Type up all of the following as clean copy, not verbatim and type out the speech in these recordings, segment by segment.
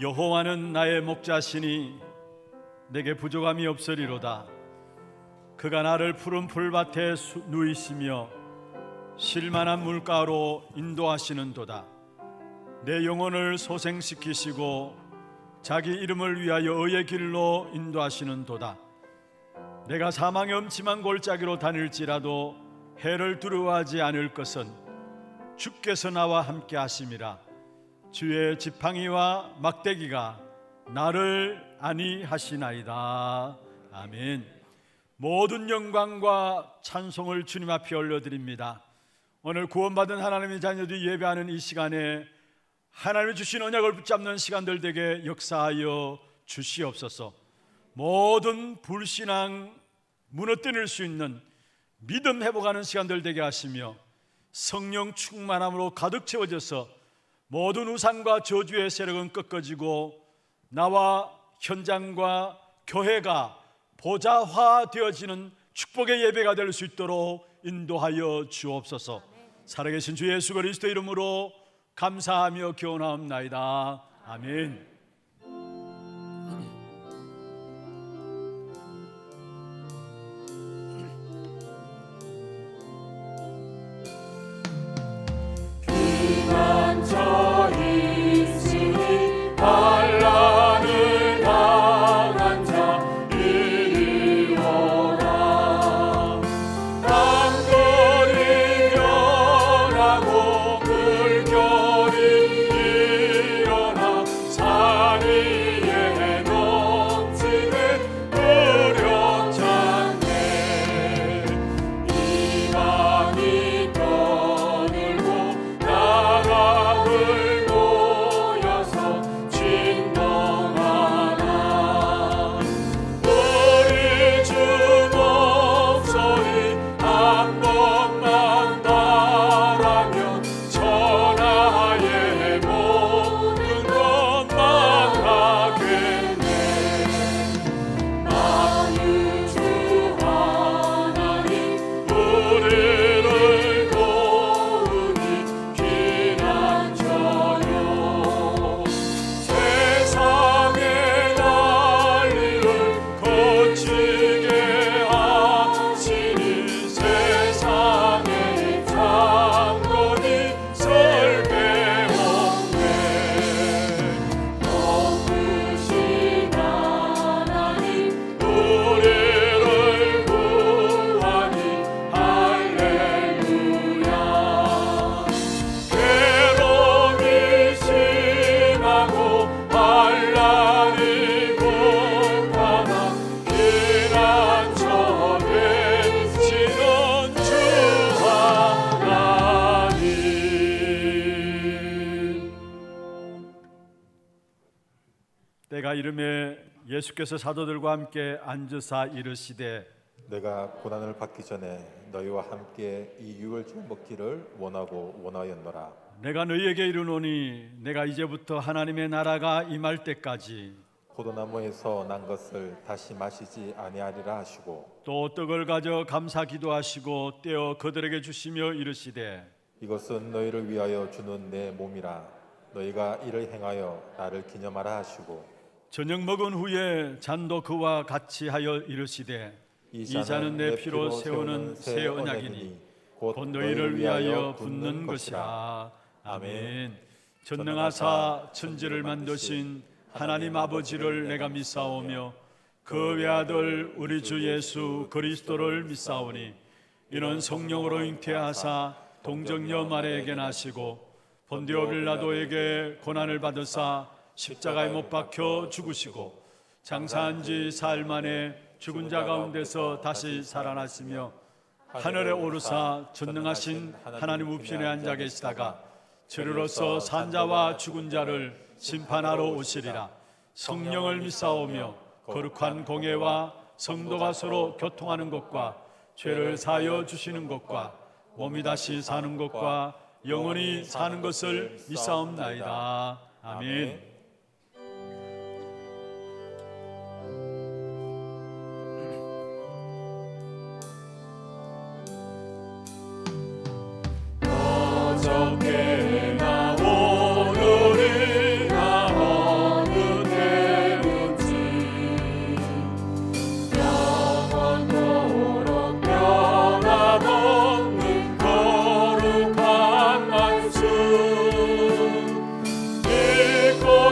여호와는 나의 목자시니 내게 부족함이 없으리로다. 그가 나를 푸른 풀밭에 누이시며 쉴만한 물가로 인도하시는도다. 내 영혼을 소생시키시고 자기 이름을 위하여 의의 길로 인도하시는도다. 내가 사망의 음침한 골짜기로 다닐지라도 해를 두려워하지 않을 것은 주께서 나와 함께 하심이라. 주의 지팡이와 막대기가 나를 안위하시나이다. 아멘. 모든 영광과 찬송을 주님 앞에 올려드립니다. 오늘 구원받은 하나님의 자녀들이 예배하는 이 시간에 하나님이 주신 언약을 붙잡는 시간들 되게 역사하여 주시옵소서. 모든 불신앙 무너뜨릴 수 있는 믿음 회복하는 시간들 되게 하시며 성령 충만함으로 가득 채워져서 모든 우상과 저주의 세력은 꺾어지고 나와 현장과 교회가 보좌화되어지는 축복의 예배가 될 수 있도록 인도하여 주옵소서. 살아계신 주 예수 그리스도 이름으로 감사하며 기원하옵나이다. 아멘. 때가 이름에 예수께서 사도들과 함께 앉으사 이르시되 내가 고난을 받기 전에 너희와 함께 이 유월절 먹기를 원하였노라. 내가 너희에게 이르노니 내가 이제부터 하나님의 나라가 임할 때까지 포도나무에서 난 것을 다시 마시지 아니하리라 하시고 또 떡을 가져 감사 기도하시고 떼어 그들에게 주시며 이르시되 이것은 너희를 위하여 주는 내 몸이라. 너희가 이를 행하여 나를 기념하라 하시고 저녁 먹은 후에 잔도 그와 같이 하여 이르시되 이 잔은 내 피로 세우는 새 언약이니 곧 너희를 위하여 붓는 것이라. 아멘. 전능하사 천지를 만드신 하나님 아버지를 내가 믿사오며 그 외아들 우리 주 예수 그리스도를 믿사오니 이는 성령으로 잉태하사 동정녀 마리아에게 나시고 본디오 빌라도에게 고난을 받으사 십자가에 못 박혀 죽으시고 장사한 지 사흘 만에 죽은 자 가운데서 다시 살아나시며 하늘에 오르사 전능하신 하나님 우편에 앉아 계시다가 저리로서 산자와 죽은 자를 심판하러 오시리라. 성령을 믿사오며 거룩한 공예와 성도가 서로 교통하는 것과 죄를 사하여 주시는 것과 몸이 다시 사는 것과 영원히 사는 것을 믿사옵나이다. 아멘. 어저께나 오늘이나 어느 때든지 영원토록 변함없는 거룩한 말씀 믿고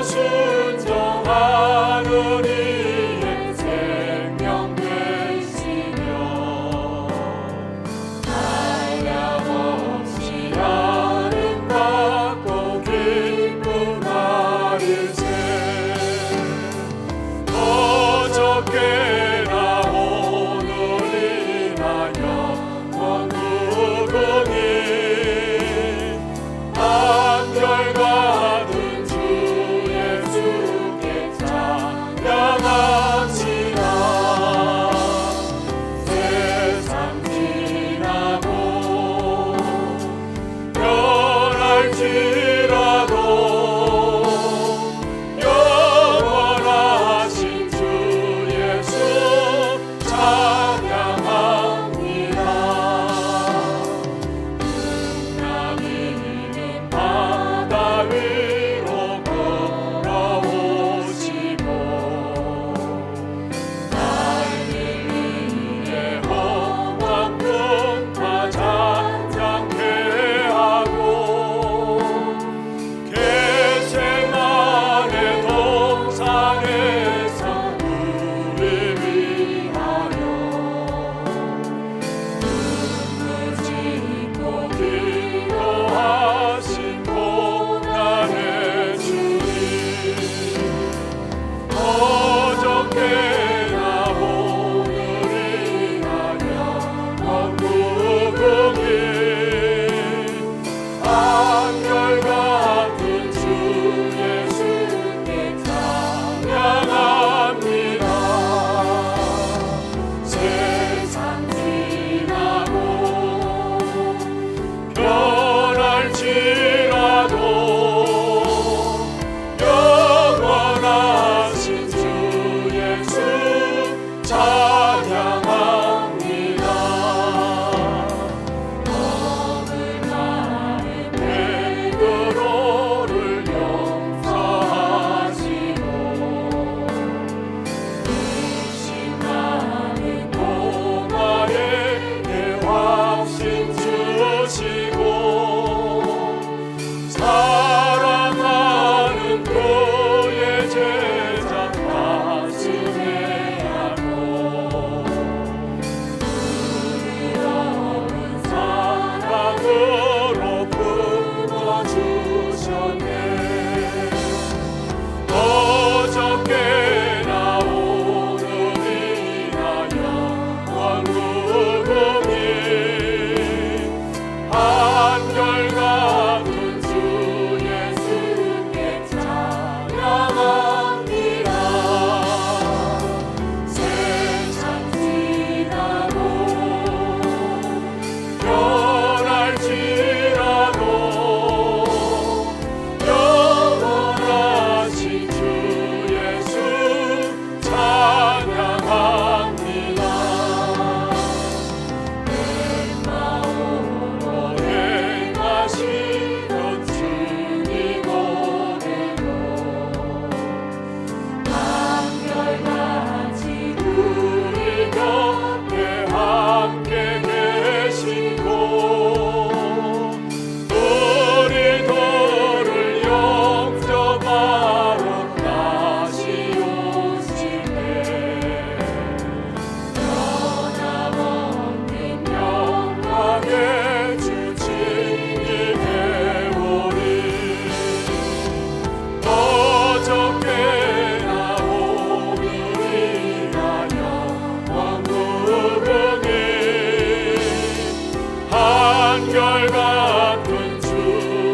한결같은 주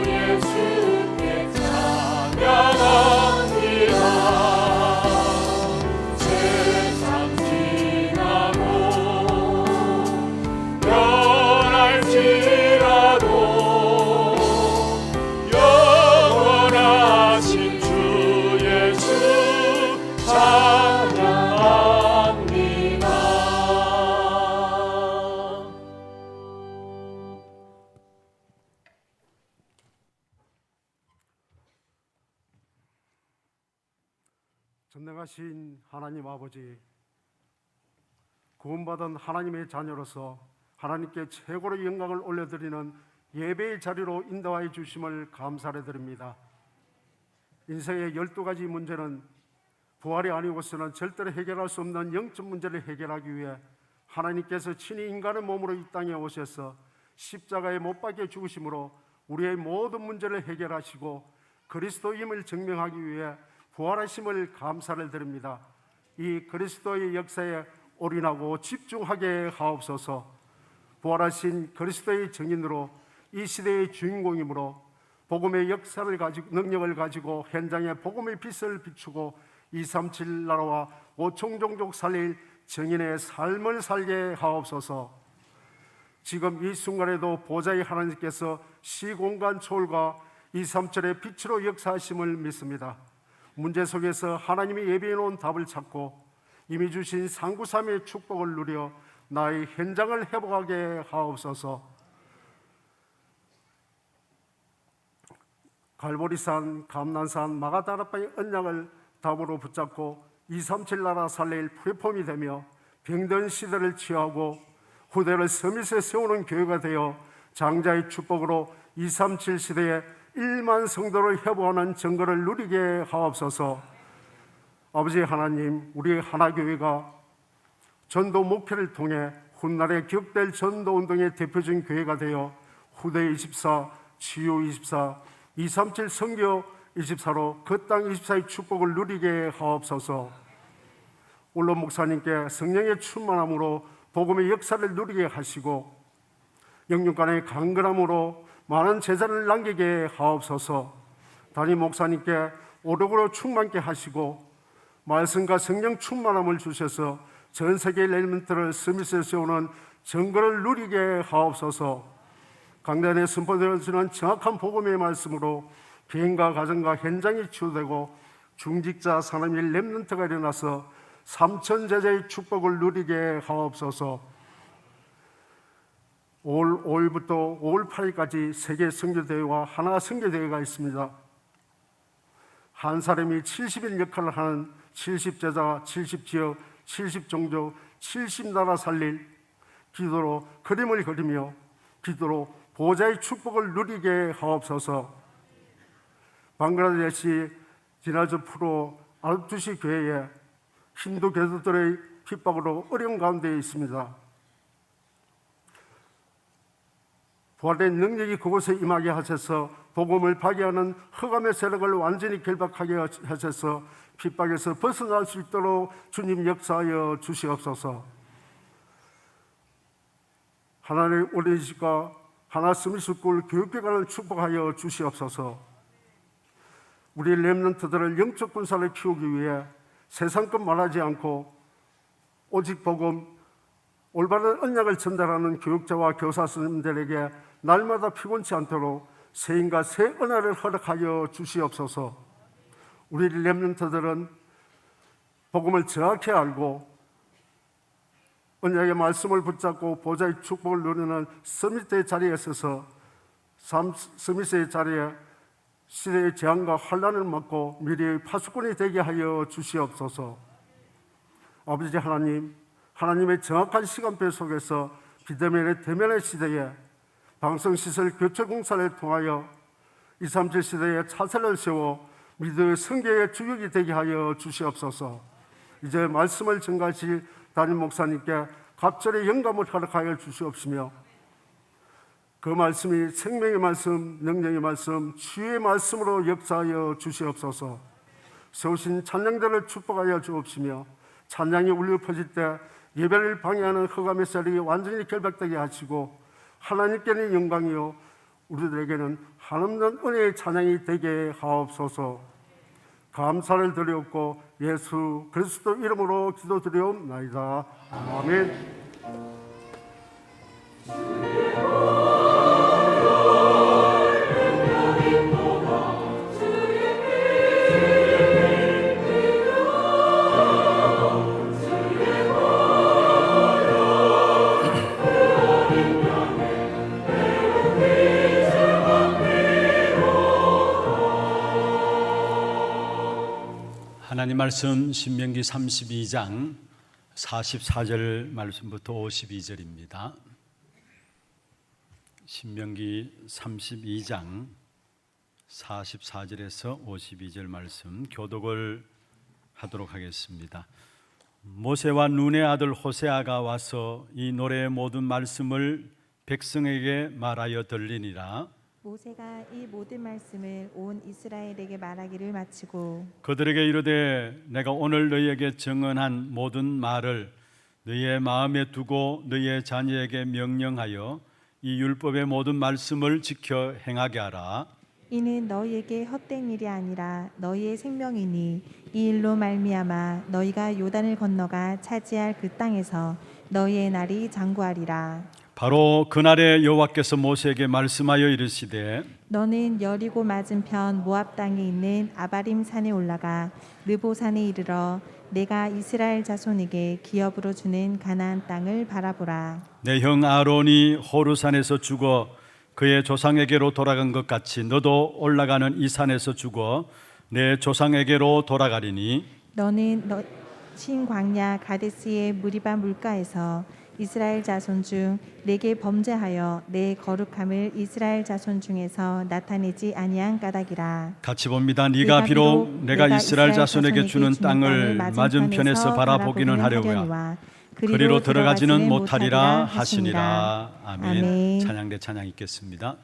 예수께 찬양합니다. 세상 지나고 변할지라도 영원하신 주 예수 찬양합니다. 전능하신 하나님 아버지, 구원받은 하나님의 자녀로서 하나님께 최고로 영광을 올려드리는 예배의 자리로 인도하여 주심을 감사를 드립니다. 인생의 12가지 문제는 부활이 아니고서는 절대로 해결할 수 없는 영적 문제를 해결하기 위해 하나님께서 친히 인간의 몸으로 이 땅에 오셔서 십자가에 못 박혀 죽으심으로 우리의 모든 문제를 해결하시고 그리스도임을 증명하기 위해 부활하심을 감사를 드립니다. 이 그리스도의 역사에 올인하고 집중하게 하옵소서. 부활하신 그리스도의 증인으로 이 시대의 주인공이므로 복음의 역사를 가지고 능력을 가지고 현장에 복음의 빛을 비추고 237 나라와 5천 종족 살릴 증인의 삶을 살게 하옵소서. 지금 이 순간에도 보좌의 하나님께서 시공간 초월과 237의 빛으로 역사하심을 믿습니다. 문제 속에서 하나님이 예비해 놓은 답을 찾고 이미 주신 상구삼의 축복을 누려 나의 현장을 회복하게 하옵소서. 갈보리산, 감난산, 마가다락방의 언약을 답으로 붙잡고 237 나라 살릴 플랫폼이 되며 병든 시대를 치유하고 후대를 서밋에 세우는 교회가 되어 장자의 축복으로 237 시대에 1만 성도를 회복하는 증거를 누리게 하옵소서. 아버지 하나님, 우리 하나교회가 전도 목회를 통해 훗날에 기억될 전도운동의 대표적인 교회가 되어 후대 24, 치유 24, 237 선교 24로 그 땅 24의 축복을 누리게 하옵소서. 올로 목사님께 성령의 충만함으로 복음의 역사를 누리게 하시고 영육간의 강건함으로 많은 제자를 남기게 하옵소서. 담임 목사님께 오력으로 충만케 하시고 말씀과 성령 충만함을 주셔서 전 세계 렘넌트를 스미스에 세우는 증거를 누리게 하옵소서. 강단에 선포되어지는 정확한 복음의 말씀으로 개인과 가정과 현장이 치유되고 중직자 사람의 렘넌트가 일어나서 3천 제자의 축복을 누리게 하옵소서. 5월 5일부터 5월 8일까지 세계 선교대회와 하나 선교대회가 있습니다. 한 사람이 70일 역할을 하는 70제자, 70지역, 70종족, 70나라 살릴 기도로 그림을 그리며 기도로 보좌의 축복을 누리게 하옵소서. 방글라데시 디나즈 프로 아르투시 교회에 힌두 교도들의 핍박으로 어려운 가운데 있습니다. 부활된 능력이 그곳에 임하게 하셔서 복음을 파괴하는 흑암의 세력을 완전히 결박하게 하셔서 핍박에서 벗어날 수 있도록 주님 역사하여 주시옵소서. 하나님의 오랜시가 하나 스미스쿨 교육기관을 축복하여 주시옵소서. 우리 렘넌트들을 영적 군사를 키우기 위해 세상 것 말하지 않고 오직 복음, 올바른 언약을 전달하는 교육자와 교사 선생님들에게 날마다 피곤치 않도록 새인과 새 은혜를 허락하여 주시옵소서. 우리 렘넌트들은 복음을 정확히 알고 언약의 말씀을 붙잡고 보좌의 축복을 누리는 서밋의 자리에 서서 서밋의 자리에 시대의 재앙과 환난을 막고 미래의 파수꾼이 되게 하여 주시옵소서. 아버지 하나님, 하나님의 정확한 시간표 속에서 비대면의 대면의 시대에 방송시설 교체공사를 통하여 237 시대에 차세를 세워 믿음의 성교의 주역이 되게 하여 주시옵소서. 이제 말씀을 전가하실 담임 목사님께 갑절의 영감을 허락하여 주시옵시며 그 말씀이 생명의 말씀, 능력의 말씀, 치유의 말씀으로 역사하여 주시옵소서. 세우신 찬양들을 축복하여 주옵시며 찬양이 울려 퍼질 때 예배를 방해하는 흑암의 세력이 완전히 결박되게 하시고 하나님께는 영광이요 우리들에게는 한없는 은혜의 찬양이 되게 하옵소서. 감사를 드리옵고 예수 그리스도 이름으로 기도드리옵나이다. 아멘. 하나님 말씀 신명기 32장 44절 말씀부터 52절입니다. 신명기 32장 44절에서 52절 말씀 교독을 하도록 하겠습니다. 모세와 눈의 아들 호세아가 와서 이 노래의 모든 말씀을 백성에게 말하여 들리니라. 모세가 이 모든 말씀을 온 이스라엘에게 말하기를 마치고 그들에게 이르되 내가 오늘 너희에게 증언한 모든 말을 너희의 마음에 두고 너희의 자녀에게 명령하여 이 율법의 모든 말씀을 지켜 행하게 하라. 이는 너희에게 헛된 일이 아니라 너희의 생명이니 이 일로 말미암아 너희가 요단을 건너가 차지할 그 땅에서 너희의 날이 장구하리라. 바로 그날에 여호와께서 모세에게 말씀하여 이르시되 너는 여리고 맞은편 모압 땅에 있는 아바림 산에 올라가 느보 산에 이르러 내가 이스라엘 자손에게 기업으로 주는 가나안 땅을 바라보라. 내 형 아론이 호르산에서 죽어 그의 조상에게로 돌아간 것 같이 너도 올라가는 이 산에서 죽어 내 조상에게로 돌아가리니 너는 신 광야 가데스의 무리바 물가에서 이스라엘 자손 중 내게 범죄하여 내 거룩함을 이스라엘 자손 중에서 나타내지 아니한 까닭이라. 같이 봅니다. 네가 비록 내가 이스라엘 자손에게 주는 땅을 맞은편에서 바라보기는 하려고야 그리로 들어가지는 못하리라 하시니라. 아멘. 찬양대 찬양 있겠습니다.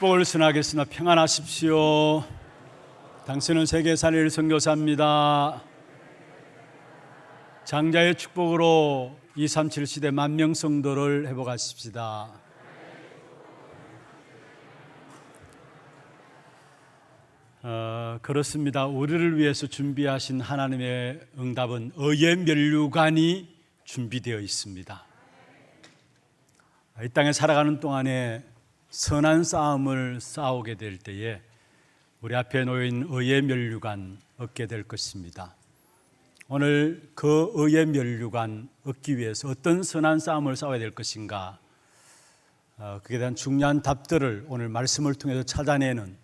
축복을 전하겠습니다. 평안하십시오. 당신은 세계 살릴 선교사입니다. 장자의 축복으로 237 시대 만명 성도를 회복하십시다. 그렇습니다. 우리를 위해서 준비하신 하나님의 응답은 의의 면류관이 준비되어 있습니다. 이 땅에 살아가는 동안에 선한 싸움을 싸우게 될 때에 우리 앞에 놓인 의의 면류관 얻게 될 것입니다. 오늘 그 의의 면류관 얻기 위해서 어떤 선한 싸움을 싸워야 될 것인가, 그에 대한 중요한 답들을 오늘 말씀을 통해서 찾아내는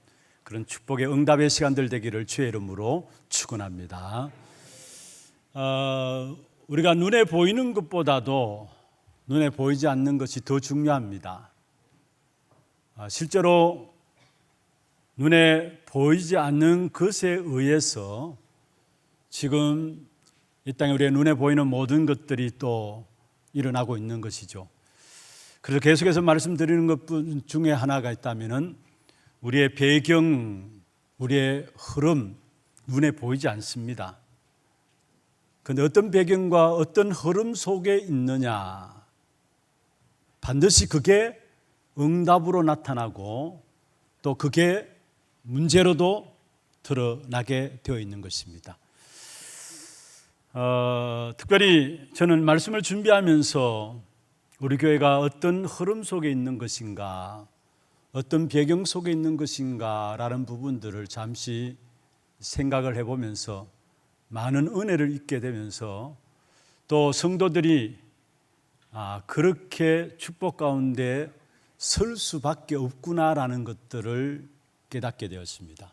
그런 축복의 응답의 시간들 되기를 주의 이름으로 축원합니다. 우리가 눈에 보이는 것보다도 눈에 보이지 않는 것이 더 중요합니다. 실제로 눈에 보이지 않는 것에 의해서 지금 이 땅에 우리의 눈에 보이는 모든 것들이 또 일어나고 있는 것이죠. 그래서 계속해서 말씀드리는 것 중에 하나가 있다면은 우리의 배경, 우리의 흐름, 눈에 보이지 않습니다. 그런데 어떤 배경과 어떤 흐름 속에 있느냐, 반드시 그게 응답으로 나타나고 또 그게 문제로도 드러나게 되어 있는 것입니다. 특별히 저는 말씀을 준비하면서 우리 교회가 어떤 흐름 속에 있는 것인가, 어떤 배경 속에 있는 것인가 라는 부분들을 잠시 생각을 해보면서 많은 은혜를 잊게 되면서 또 성도들이 그렇게 축복 가운데 설 수밖에 없구나라는 것들을 깨닫게 되었습니다.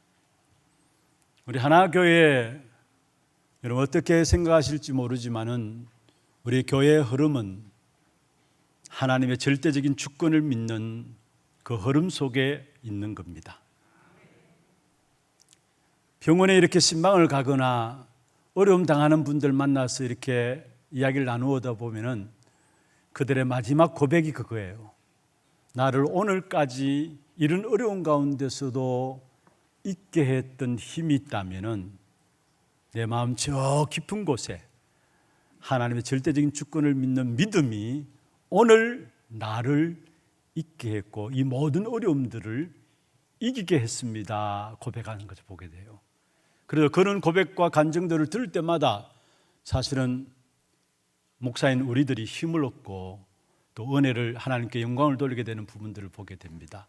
우리 하나교회 여러분 어떻게 생각하실지 모르지만은 우리 교회의 흐름은 하나님의 절대적인 주권을 믿는 그 흐름 속에 있는 겁니다. 병원에 이렇게 신방을 가거나 어려움 당하는 분들 만나서 이렇게 이야기를 나누다 보면은 그들의 마지막 고백이 그거예요. 나를 오늘까지 이런 어려운 가운데서도 있게 했던 힘이 있다면은 내 마음 저 깊은 곳에 하나님의 절대적인 주권을 믿는 믿음이 오늘 나를 있게 했고 이 모든 어려움들을 이기게 했습니다. 고백하는 것을 보게 돼요. 그래서 그런 고백과 간증들을 들을 때마다 사실은 목사인 우리들이 힘을 얻고 또 은혜를 하나님께 영광을 돌리게 되는 부분들을 보게 됩니다.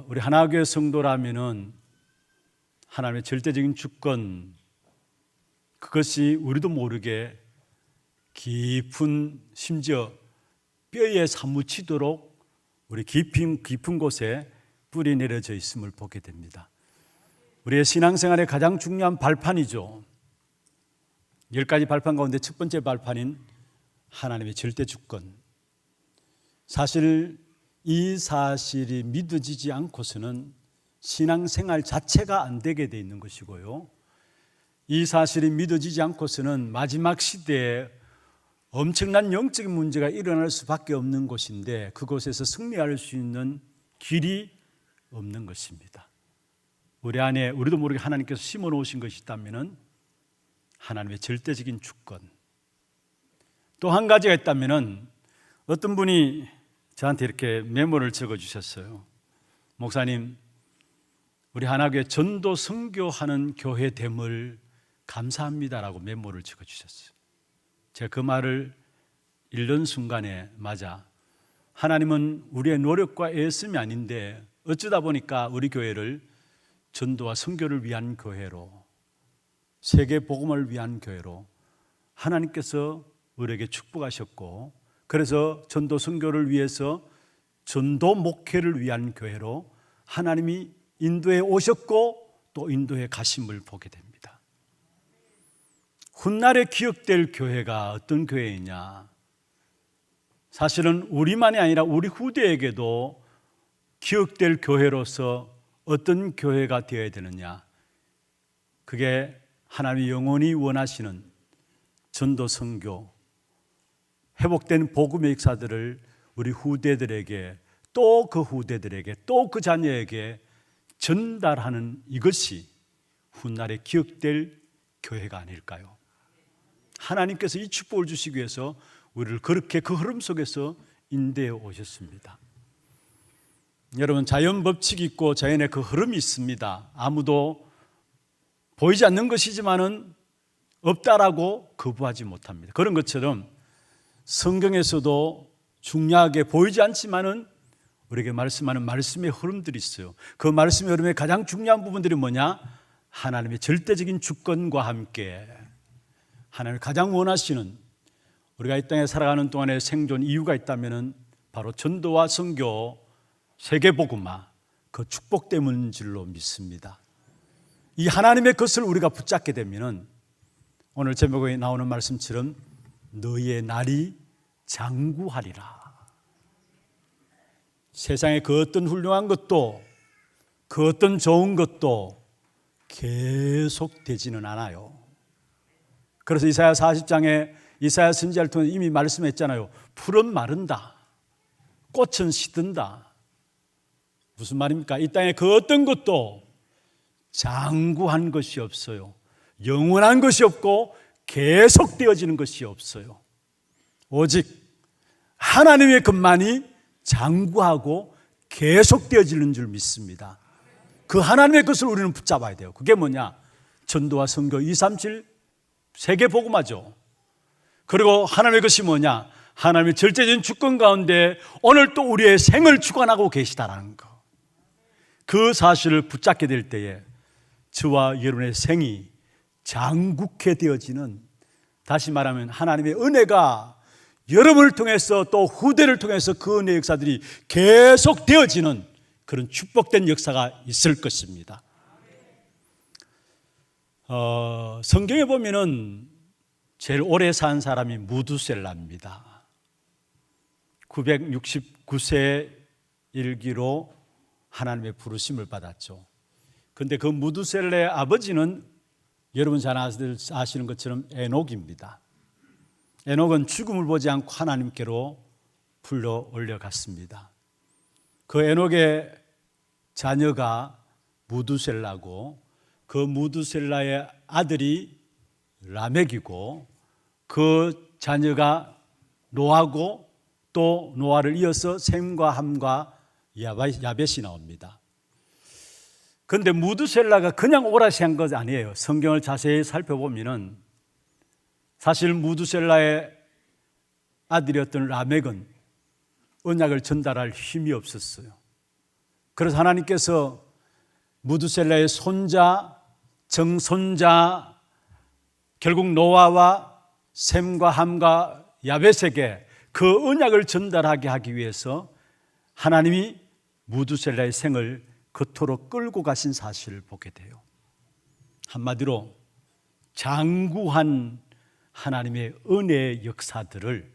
우리 하나교회 성도라면은 하나님의 절대적인 주권, 그것이 우리도 모르게 깊은, 심지어 뼈에 사무치도록 우리 깊은 곳에 뿌리 내려져 있음을 보게 됩니다. 우리의 신앙생활의 가장 중요한 발판이죠. 10가지 발판 가운데 첫 번째 발판인 하나님의 절대 주권. 사실 이 사실이 믿어지지 않고서는 신앙생활 자체가 안 되게 돼 있는 것이고요. 이 사실이 믿어지지 않고서는 마지막 시대에 엄청난 영적인 문제가 일어날 수밖에 없는 곳인데 그곳에서 승리할 수 있는 길이 없는 것입니다. 우리 안에 우리도 모르게 하나님께서 심어 놓으신 것이 있다면 하나님의 절대적인 주권. 또 한 가지가 있다면 어떤 분이 저한테 이렇게 메모를 적어 주셨어요. 목사님, 우리 하나교회 전도 선교하는 교회 됨을 감사합니다라고 메모를 적어 주셨어요. 제가 그 말을 읽는 순간에 맞아, 하나님은 우리의 노력과 애씀이 아닌데 어쩌다 보니까 우리 교회를 전도와 선교를 위한 교회로, 세계 복음을 위한 교회로 하나님께서 우리에게 축복하셨고, 그래서 전도 선교를 위해서 전도 목회를 위한 교회로 하나님이 인도에 오셨고 또 인도에 가심을 보게 됩니다. 훗날에 기억될 교회가 어떤 교회이냐? 사실은 우리만이 아니라 우리 후대에게도 기억될 교회로서 어떤 교회가 되어야 되느냐? 그게 하나님이 영원히 원하시는 전도 선교, 회복된 복음의 역사들을 우리 후대들에게 또 그 후대들에게 또 그 자녀에게 전달하는 이것이 훗날에 기억될 교회가 아닐까요? 하나님께서 이 축복을 주시기 위해서 우리를 그렇게 그 흐름 속에서 인도해 오셨습니다. 여러분, 자연 법칙이 있고 자연의 그 흐름이 있습니다. 아무도 보이지 않는 것이지만은 없다라고 거부하지 못합니다. 그런 것처럼 성경에서도 중요하게 보이지 않지만은 우리에게 말씀하는 말씀의 흐름들이 있어요. 그 말씀의 흐름의 가장 중요한 부분들이 뭐냐? 하나님의 절대적인 주권과 함께 하나님이 가장 원하시는, 우리가 이 땅에 살아가는 동안에 생존 이유가 있다면 바로 전도와 선교, 세계복음화, 그 축복 때문인 줄로 믿습니다. 이 하나님의 것을 우리가 붙잡게 되면 오늘 제목에 나오는 말씀처럼 너희의 날이 장구하리라. 세상에 그 어떤 훌륭한 것도 그 어떤 좋은 것도 계속되지는 않아요. 그래서 이사야 40장에 이사야 선지자를 통해 이미 말씀했잖아요. 풀은 마른다, 꽃은 시든다. 무슨 말입니까? 이 땅에 그 어떤 것도 장구한 것이 없어요. 영원한 것이 없고 계속되어지는 것이 없어요. 오직 하나님의 것만이 장구하고 계속되어지는 줄 믿습니다. 그 하나님의 것을 우리는 붙잡아야 돼요. 그게 뭐냐? 전도와 선교 237 세계복음화죠. 그리고 하나님의 것이 뭐냐? 하나님의 절대적인 주권 가운데 오늘 또 우리의 생을 주관하고 계시다라는 거. 그 사실을 붙잡게 될 때에 저와 여러분의 생이 장국해 되어지는, 다시 말하면 하나님의 은혜가 여러분을 통해서 또 후대를 통해서 그 은혜의 역사들이 계속 되어지는 그런 축복된 역사가 있을 것입니다. 성경에 보면은 제일 오래 산 사람이 무두셀라입니다. 969세 일기로 하나님의 부르심을 받았죠. 그런데 그 무두셀라의 아버지는 여러분 잘 아시는 것처럼 에녹입니다. 에녹은 죽음을 보지 않고 하나님께로 불러 올려갔습니다. 그 에녹의 자녀가 무두셀라고, 그 무두셀라의 아들이 라멕이고, 그 자녀가 노아고, 또 노아를 이어서 셈과 함과 야벳이 나옵니다. 그런데 무두셀라가 그냥 오라시 한 것 아니에요. 성경을 자세히 살펴보면은 사실 무두셀라의 아들이었던 라멕은 언약을 전달할 힘이 없었어요. 그래서 하나님께서 무두셀라의 손자, 정손자, 결국 노아와 셈과 함과 야벳에게 그 언약을 전달하게 하기 위해서 하나님이 무두셀라의 생을 그토록 끌고 가신 사실을 보게 돼요. 한마디로 장구한 하나님의 은혜의 역사들을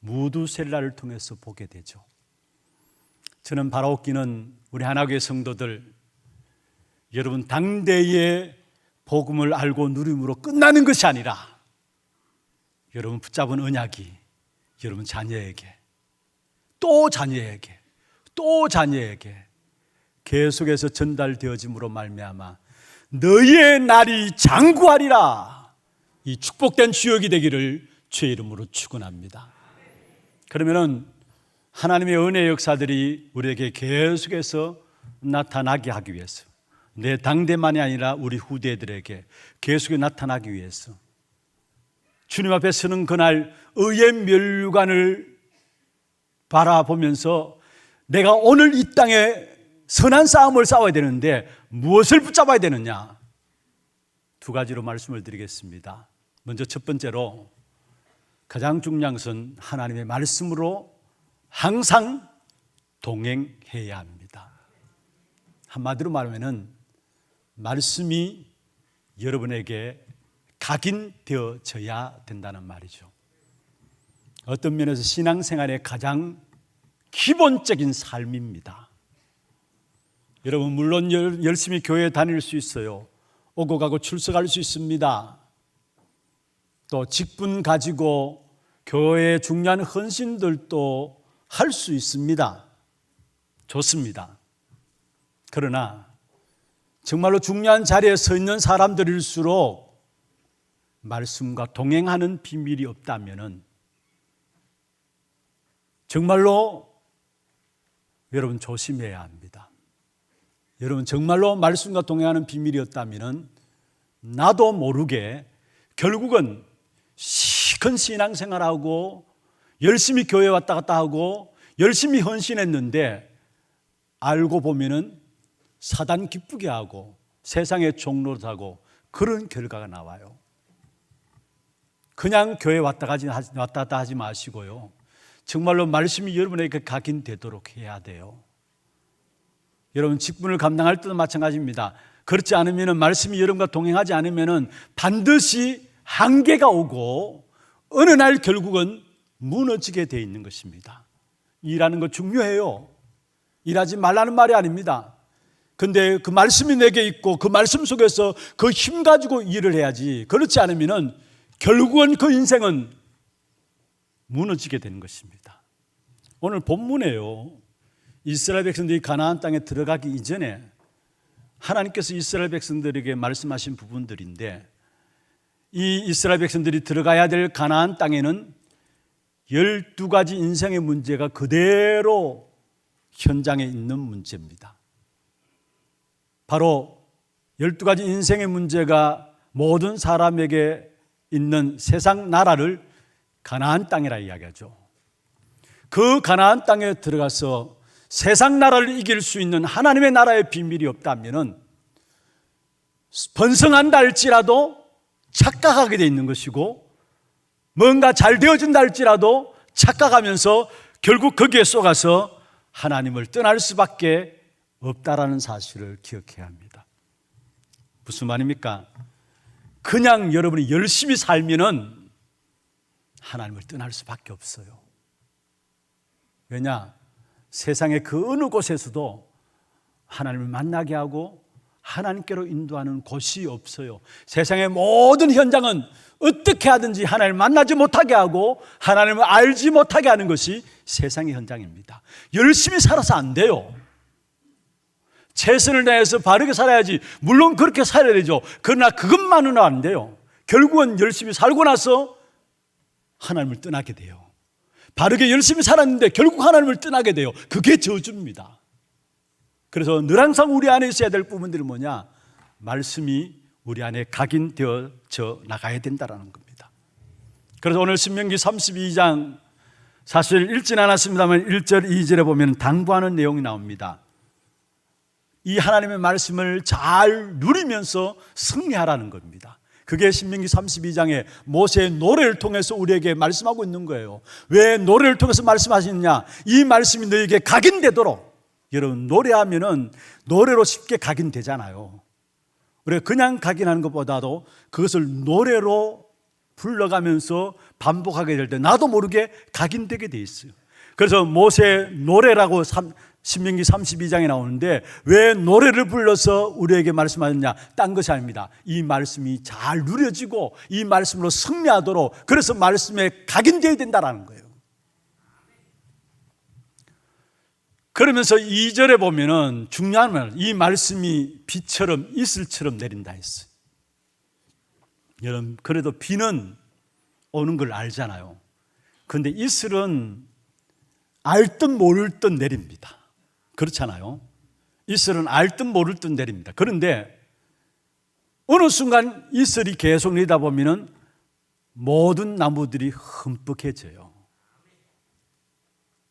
무두셀라를 통해서 보게 되죠. 저는 바라옵기는 우리 하나교회 성도들, 여러분 당대의 복음을 알고 누림으로 끝나는 것이 아니라 여러분 붙잡은 언약이 여러분 자녀에게 또 자녀에게 또 자녀에게 계속해서 전달되어짐으로 말미암아 너희의 날이 장구하리라, 이 축복된 주역이 되기를 주의 이름으로 축원합니다. 그러면은 하나님의 은혜의 역사들이 우리에게 계속해서 나타나게 하기 위해서, 내 당대만이 아니라 우리 후대들에게 계속해 나타나기 위해서 주님 앞에 서는 그날 의의 면류관을 바라보면서 내가 오늘 이 땅에 선한 싸움을 싸워야 되는데 무엇을 붙잡아야 되느냐? 두 가지로 말씀을 드리겠습니다. 먼저 첫 번째로 가장 중요한 것은 하나님의 말씀으로 항상 동행해야 합니다. 한마디로 말하면 말씀이 여러분에게 각인되어져야 된다는 말이죠. 어떤 면에서 신앙생활의 가장 기본적인 삶입니다. 여러분 물론 열심히 교회에 다닐 수 있어요. 오고 가고 출석할 수 있습니다. 또 직분 가지고 교회의 중요한 헌신들도 할 수 있습니다. 좋습니다. 그러나 정말로 중요한 자리에 서 있는 사람들일수록 말씀과 동행하는 비밀이 없다면은 정말로 여러분 조심해야 합니다. 여러분 정말로 말씀과 동행하는 비밀이 없다면은 나도 모르게 결국은 시큰 신앙생활하고 열심히 교회 왔다 갔다 하고 열심히 헌신했는데 알고 보면은 사단 기쁘게 하고 세상의 종노릇하고 그런 결과가 나와요. 그냥 교회 왔다 갔다 하지 마시고요. 정말로 말씀이 여러분에게 각인되도록 해야 돼요. 여러분 직분을 감당할 때도 마찬가지입니다. 그렇지 않으면 말씀이 여러분과 동행하지 않으면 반드시 한계가 오고 어느 날 결국은 무너지게 돼 있는 것입니다. 일하는 거 중요해요. 일하지 말라는 말이 아닙니다. 근데 그 말씀이 내게 있고 그 말씀 속에서 그 힘 가지고 일을 해야지. 그렇지 않으면 결국은 그 인생은 무너지게 되는 것입니다. 오늘 본문에요. 이스라엘 백성들이 가나안 땅에 들어가기 이전에 하나님께서 이스라엘 백성들에게 말씀하신 부분들인데 이 이스라엘 백성들이 들어가야 될 가나안 땅에는 12가지 인생의 문제가 그대로 현장에 있는 문제입니다. 바로 12가지 인생의 문제가 모든 사람에게 있는 세상 나라를 가나안 땅이라 이야기하죠. 그 가나안 땅에 들어가서 세상 나라를 이길 수 있는 하나님의 나라의 비밀이 없다면 번성한다 할지라도 착각하게 돼 있는 것이고 뭔가 잘 되어진다 할지라도 착각하면서 결국 거기에 쏘가서 하나님을 떠날 수밖에 없다라는 사실을 기억해야 합니다. 무슨 말입니까? 그냥 여러분이 열심히 살면은 하나님을 떠날 수밖에 없어요. 왜냐? 세상의 그 어느 곳에서도 하나님을 만나게 하고 하나님께로 인도하는 곳이 없어요. 세상의 모든 현장은 어떻게 하든지 하나님을 만나지 못하게 하고 하나님을 알지 못하게 하는 것이 세상의 현장입니다. 열심히 살아서 안 돼요. 최선을 다해서 바르게 살아야지. 물론 그렇게 살아야 되죠. 그러나 그것만은 안 돼요. 결국은 열심히 살고 나서 하나님을 떠나게 돼요. 바르게 열심히 살았는데 결국 하나님을 떠나게 돼요. 그게 저주입니다. 그래서 늘 항상 우리 안에 있어야 될 부분들이 뭐냐? 말씀이 우리 안에 각인되어져 나가야 된다는 겁니다. 그래서 오늘 신명기 32장 사실 읽진 않았습니다만 1절 2절에 보면 당부하는 내용이 나옵니다. 이 하나님의 말씀을 잘 누리면서 승리하라는 겁니다. 그게 신명기 32장에 모세의 노래를 통해서 우리에게 말씀하고 있는 거예요. 왜 노래를 통해서 말씀하시느냐? 이 말씀이 너에게 각인되도록. 여러분 노래하면은 노래로 쉽게 각인되잖아요. 우리가 그냥 각인하는 것보다도 그것을 노래로 불러가면서 반복하게 될 때 나도 모르게 각인되게 돼 있어요. 그래서 모세의 노래라고 신명기 32장에 나오는데 왜 노래를 불러서 우리에게 말씀하느냐? 딴 것이 아닙니다. 이 말씀이 잘 누려지고 이 말씀으로 승리하도록 그래서 말씀에 각인되어야 된다는 거예요. 그러면서 2절에 보면은 중요한 말, 이 말씀이 비처럼 이슬처럼 내린다 했어요. 여러분 그래도 비는 오는 걸 알잖아요. 그런데 이슬은 알 듯 모를 듯 내립니다. 그렇잖아요. 이슬은 알 듯 모를 듯 내립니다. 그런데 어느 순간 이슬이 계속 내리다 보면은 모든 나무들이 흠뻑해져요.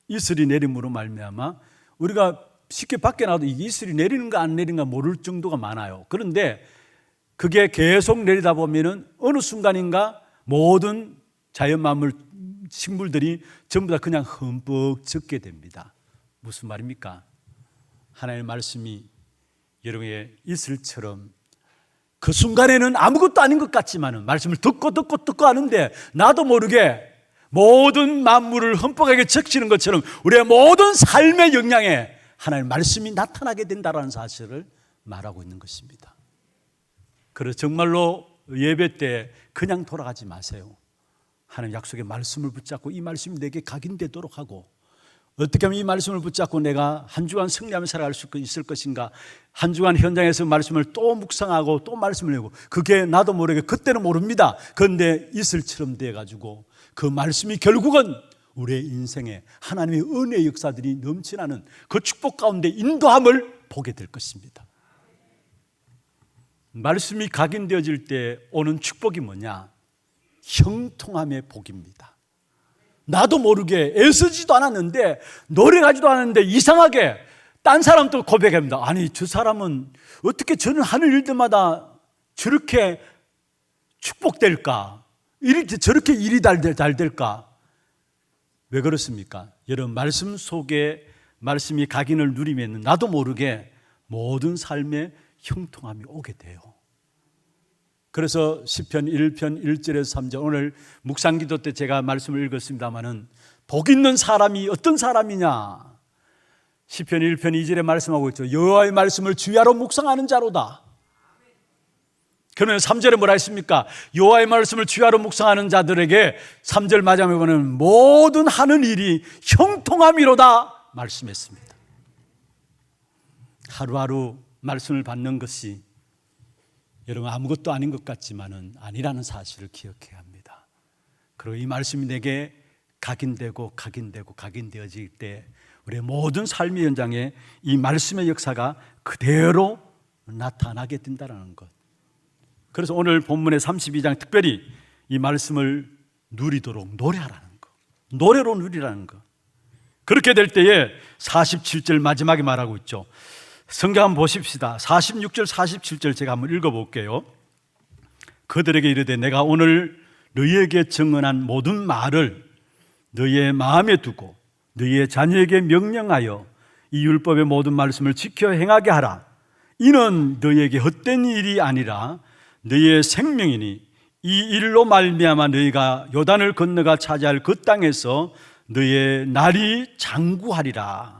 이슬이 내림으로 말미암아 우리가 쉽게 밖에 나와도 이 이슬이 내리는가 안 내리는가 모를 정도가 많아요. 그런데 그게 계속 내리다 보면은 어느 순간인가 모든 자연 만물 식물들이 전부 다 그냥 흠뻑 젖게 됩니다. 무슨 말입니까? 하나님의 말씀이 여러분의 이슬처럼 그 순간에는 아무것도 아닌 것 같지만은 말씀을 듣고 하는데 나도 모르게 모든 만물을 흠뻑하게 적시는 것처럼 우리의 모든 삶의 영향에 하나님의 말씀이 나타나게 된다는 사실을 말하고 있는 것입니다. 그래서 정말로 예배 때 그냥 돌아가지 마세요. 하나님 약속의 말씀을 붙잡고 이 말씀이 내게 각인되도록 하고 어떻게 하면 이 말씀을 붙잡고 내가 한 주간 승리하며 살아갈 수 있을 것인가? 한 주간 현장에서 말씀을 또 묵상하고 또 말씀을 내고, 그게 나도 모르게 그때는 모릅니다. 그런데 이슬처럼 돼가지고 그 말씀이 결국은 우리의 인생에 하나님의 은혜의 역사들이 넘쳐나는 그 축복 가운데 인도함을 보게 될 것입니다. 말씀이 각인되어질 때 오는 축복이 뭐냐? 형통함의 복입니다. 나도 모르게 애쓰지도 않았는데, 노력하지도 않았는데 이상하게 딴 사람도 고백합니다. 아니, 저 사람은 어떻게 저는 하는 일들마다 저렇게 축복될까? 저렇게 일이 잘 될까? 왜 그렇습니까? 여러분, 말씀 속에 말씀이 각인을 누리면 나도 모르게 모든 삶에 형통함이 오게 돼요. 그래서 시편 1편 1절에서 3절, 오늘 묵상기도 때 제가 말씀을 읽었습니다마는 복 있는 사람이 어떤 사람이냐? 시편 1편 2절에 말씀하고 있죠. 여호와의 말씀을 주야로 묵상하는 자로다. 그러면 3절에 뭐라 했습니까? 여호와의 말씀을 주야로 묵상하는 자들에게 3절 마지막에 보면 모든 하는 일이 형통함이로다 말씀했습니다. 하루하루 말씀을 받는 것이 여러분 아무것도 아닌 것 같지만은 아니라는 사실을 기억해야 합니다. 그리고 이 말씀이 내게 각인되어질 때 우리의 모든 삶의 현장에 이 말씀의 역사가 그대로 나타나게 된다는 것. 그래서 오늘 본문의 32장 특별히 이 말씀을 누리도록 노래하라는 것, 노래로 누리라는 것. 그렇게 될 때에 47절 마지막에 말하고 있죠. 성경 한번 보십시다. 46절 47절 제가 한번 읽어볼게요. 그들에게 이르되 내가 오늘 너희에게 증언한 모든 말을 너희의 마음에 두고 너희의 자녀에게 명령하여 이 율법의 모든 말씀을 지켜 행하게 하라. 이는 너희에게 헛된 일이 아니라 너희의 생명이니 이 일로 말미암아 너희가 요단을 건너가 차지할 그 땅에서 너희의 날이 장구하리라.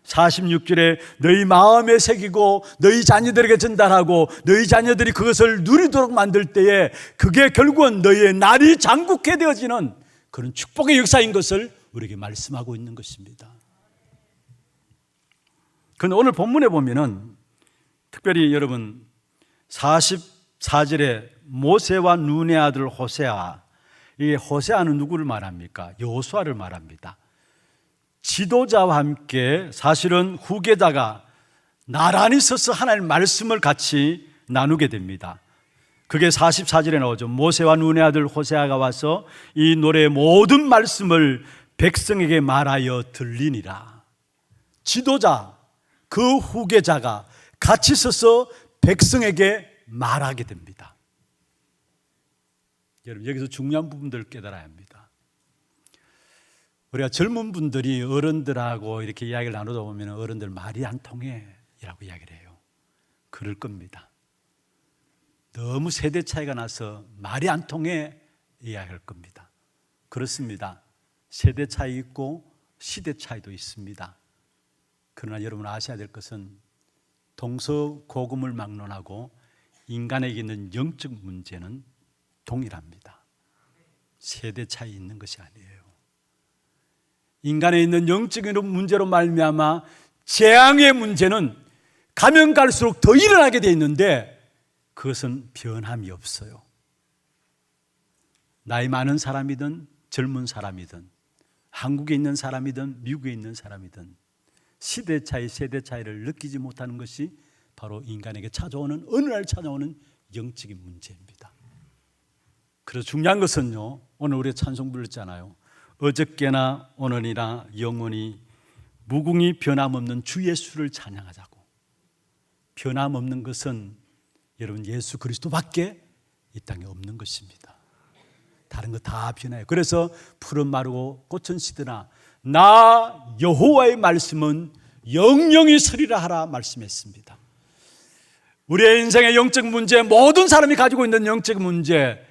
46절에 너희 마음에 새기고 너희 자녀들에게 전달하고 너희 자녀들이 그것을 누리도록 만들 때에 그게 결국은 너희의 날이 장국해 되어지는 그런 축복의 역사인 것을 우리에게 말씀하고 있는 것입니다. 그런데 오늘 본문에 보면은 특별히 여러분 44절에 모세와 눈의 아들 호세아, 이 호세아는 누구를 말합니까? 여호수아를 말합니다. 지도자와 함께 사실은 후계자가 나란히 서서 하나님의 말씀을 같이 나누게 됩니다. 그게 44절에 나오죠. 모세와 눈의 아들 호세아가 와서 이 노래의 모든 말씀을 백성에게 말하여 들리니라. 지도자, 그 후계자가 같이 서서 백성에게 말하게 됩니다. 여러분, 여기서 중요한 부분들을 깨달아야 합니다. 우리가 젊은 분들이 어른들하고 이렇게 이야기를 나누다 보면 어른들 말이 안 통해 이라고 이야기를 해요. 그럴 겁니다. 너무 세대 차이가 나서 말이 안 통해 이야기할 겁니다. 그렇습니다. 세대 차이 있고 시대 차이도 있습니다. 그러나 여러분 아셔야 될 것은 동서고금을 막론하고 인간에게 있는 영적 문제는 동일합니다. 세대 차이 있는 것이 아니에요. 인간에 있는 영적인 문제로 말미암아 재앙의 문제는 가면 갈수록 더 일어나게 되어 있는데 그것은 변함이 없어요. 나이 많은 사람이든 젊은 사람이든 한국에 있는 사람이든 미국에 있는 사람이든 시대 차이, 세대 차이를 느끼지 못하는 것이 바로 인간에게 찾아오는 어느 날 찾아오는 영적인 문제입니다. 그래서 중요한 것은요, 오늘 우리 찬송 불렀잖아요. 어저께나 오늘이나 영원히 무궁히 변함없는 주 예수를 찬양하자고. 변함없는 것은 여러분 예수 그리스도밖에 이 땅에 없는 것입니다. 다른 거 다 변해요. 그래서 푸른 마르고 꽃은 시드나 나 여호와의 말씀은 영영이 서리라 하라 말씀했습니다. 우리의 인생의 영적 문제, 모든 사람이 가지고 있는 영적 문제,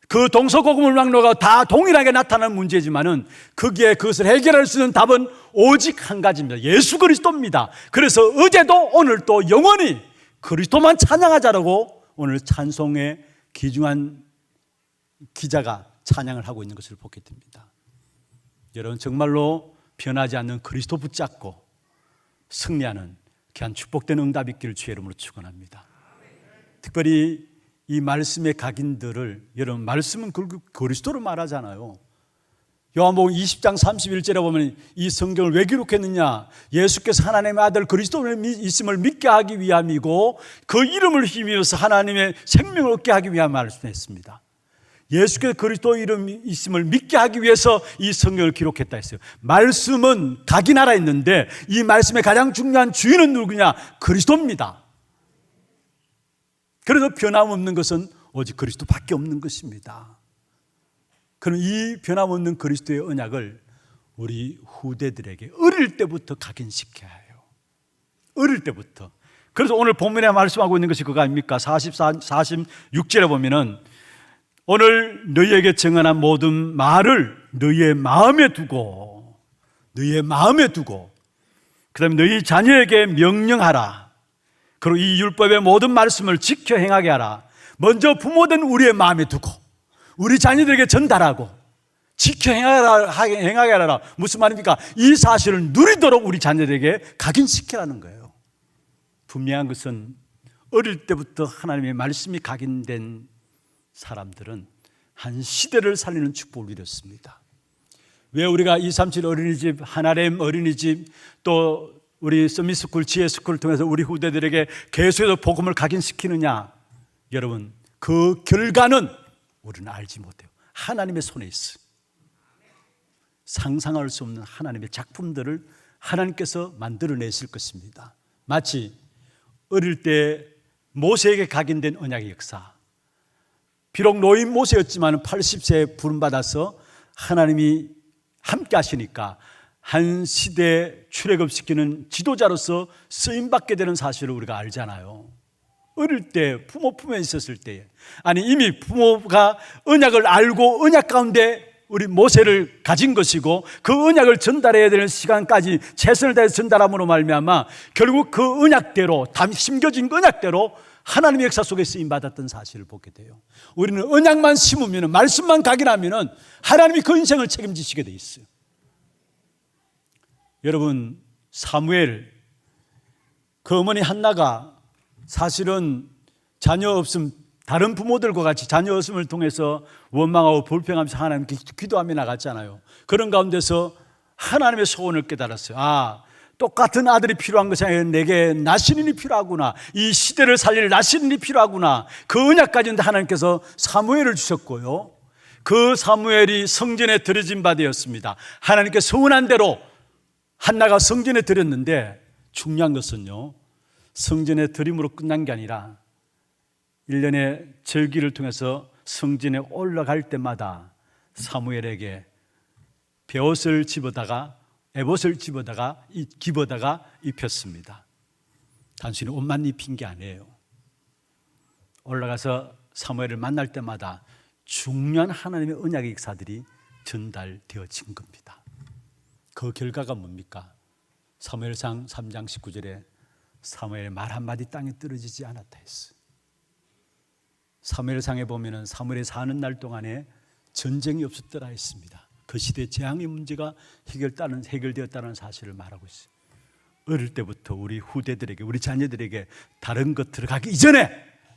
그 동서고금을 막론하고 다 동일하게 나타나는 문제지만은 거기에 그것을 해결할 수 있는 답은 오직 한 가지입니다. 예수 그리스도입니다. 그래서 어제도 오늘도 영원히 그리스도만 찬양하자라고 오늘 찬송의 귀중한 기자가 찬양을 하고 있는 것을 보게 됩니다. 여러분 정말로 변하지 않는 그리스도 붙잡고 승리하는 귀한 축복된 응답 있기를 주의 이름으로 축원합니다. 특별히 이 말씀의 각인들을, 여러분 말씀은 그리스도로 말하잖아요. 요한복음 20장 31절에 보면 이 성경을 왜 기록했느냐? 예수께서 하나님의 아들 그리스도의 있음을 믿게 하기 위함이고 그 이름을 힘입어서 하나님의 생명을 얻게 하기 위함 말씀했습니다. 예수께서 그리스도의 이름이 있음을 믿게 하기 위해서 이 성경을 기록했다 했어요. 말씀은 각인하라 했는데 이 말씀의 가장 중요한 주인은 누구냐? 그리스도입니다. 그래서 변함없는 것은 오직 그리스도밖에 없는 것입니다. 그럼 이 변함없는 그리스도의 언약을 우리 후대들에게 어릴 때부터 각인시켜야 해요. 어릴 때부터. 그래서 오늘 본문에 말씀하고 있는 것이 그거 아닙니까? 46절에 보면은 오늘 너희에게 정한 모든 말을 너희의 마음에 두고 그 다음에 너희 자녀에게 명령하라. 그리고 이 율법의 모든 말씀을 지켜 행하게 하라. 먼저 부모된 우리의 마음에 두고 우리 자녀들에게 전달하고 지켜 행하게 하라. 무슨 말입니까? 이 사실을 누리도록 우리 자녀들에게 각인시키라는 거예요. 분명한 것은 어릴 때부터 하나님의 말씀이 각인된 사람들은 한 시대를 살리는 축복을 이뤘습니다. 왜 우리가 237 어린이집, 하나렘 어린이집, 또 우리 서밋스쿨, 지혜스쿨을 통해서 우리 후대들에게 계속해서 복음을 각인시키느냐? 여러분, 그 결과는 우리는 알지 못해요. 하나님의 손에 있어요. 상상할 수 없는 하나님의 작품들을 하나님께서 만들어내실 것입니다. 마치 어릴 때 모세에게 각인된 언약의 역사, 비록 노인 모세였지만 80세에 부름받아서 하나님이 함께 하시니까 한 시대에 출애굽시키는 지도자로서 쓰임받게 되는 사실을 우리가 알잖아요. 어릴 때 부모 품에 있었을 때, 아니 이미 부모가 언약을 알고 언약 가운데 우리 모세를 가진 것이고 그 언약을 전달해야 되는 시간까지 최선을 다해서 전달함으로 말미암아 결국 그 언약대로, 심겨진 언약대로 하나님의 역사 속에 쓰임받았던 사실을 보게 돼요. 우리는 언약만 심으면, 말씀만 각인하면 하나님이 그 인생을 책임지시게 돼 있어요. 여러분, 사무엘, 그 어머니 한나가 사실은 자녀 없음, 다른 부모들과 같이 자녀 없음을 통해서 원망하고 불평하면서 하나님께 기도하며 나갔잖아요. 그런 가운데서 하나님의 소원을 깨달았어요. 똑같은 아들이 필요한 것이 아니라 내게 나시린이 필요하구나. 이 시대를 살릴 나시린이 필요하구나. 그 언약 가진데 하나님께서 사무엘을 주셨고요. 그 사무엘이 성전에 드려진 바 되었습니다. 하나님께 서운한 대로 한나가 성전에 드렸는데 중요한 것은요, 성전에 드림으로 끝난 게 아니라 1년의 절기를 통해서 성전에 올라갈 때마다 사무엘에게 베옷을 집어다가, 에봇을 집어다가 입혔습니다. 단순히 옷만 입힌 게 아니에요. 올라가서 사무엘을 만날 때마다 중요한 하나님의 언약의 역사들이 전달되어진 겁니다. 그 결과가 뭡니까? 사무엘상 3장 19절에 사무엘의 말 한마디 땅에 떨어지지 않았다 했어요. 사무엘상에 보면은 사무엘이 사는 날 동안에 전쟁이 없었더라 했습니다. 그 시대 재앙의 문제가 해결되었다는 사실을 말하고 있어요. 어릴 때부터 우리 후대들에게, 우리 자녀들에게 다른 것들을 가기 이전에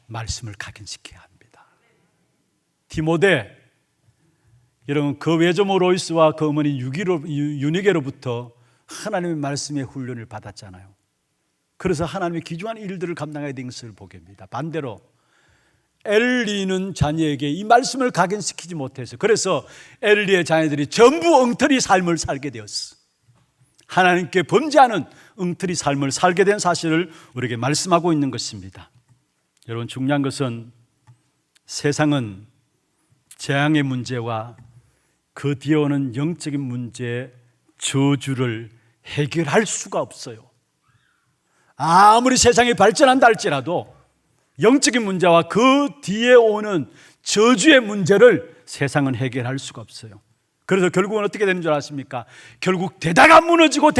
말씀을 각인시켜야 합니다. 디모데, 여러분 그 외조모 로이스와 그 어머니 유니게로부터 하나님의 말씀의 훈련을 받았잖아요. 그래서 하나님의 귀중한 일들을 감당해야 되는 것을 보게 됩니다. 반대로 엘리는 자녀에게 이 말씀을 각인시키지 못해서, 그래서 엘리의 자녀들이 전부 엉터리 삶을 살게 되었어. 하나님께 범죄하는 엉터리 삶을 살게 된 사실을 우리에게 말씀하고 있는 것입니다. 여러분, 중요한 것은 세상은 재앙의 문제와 그 뒤에 오는 영적인 문제의 저주를 해결할 수가 없어요. 아무리 세상이 발전한다 할지라도 영적인 문제와 그 뒤에 오는 저주의 문제를 세상은 해결할 수가 없어요. 그래서 결국은 어떻게 되는 줄 아십니까? 결국 되다가 무너지고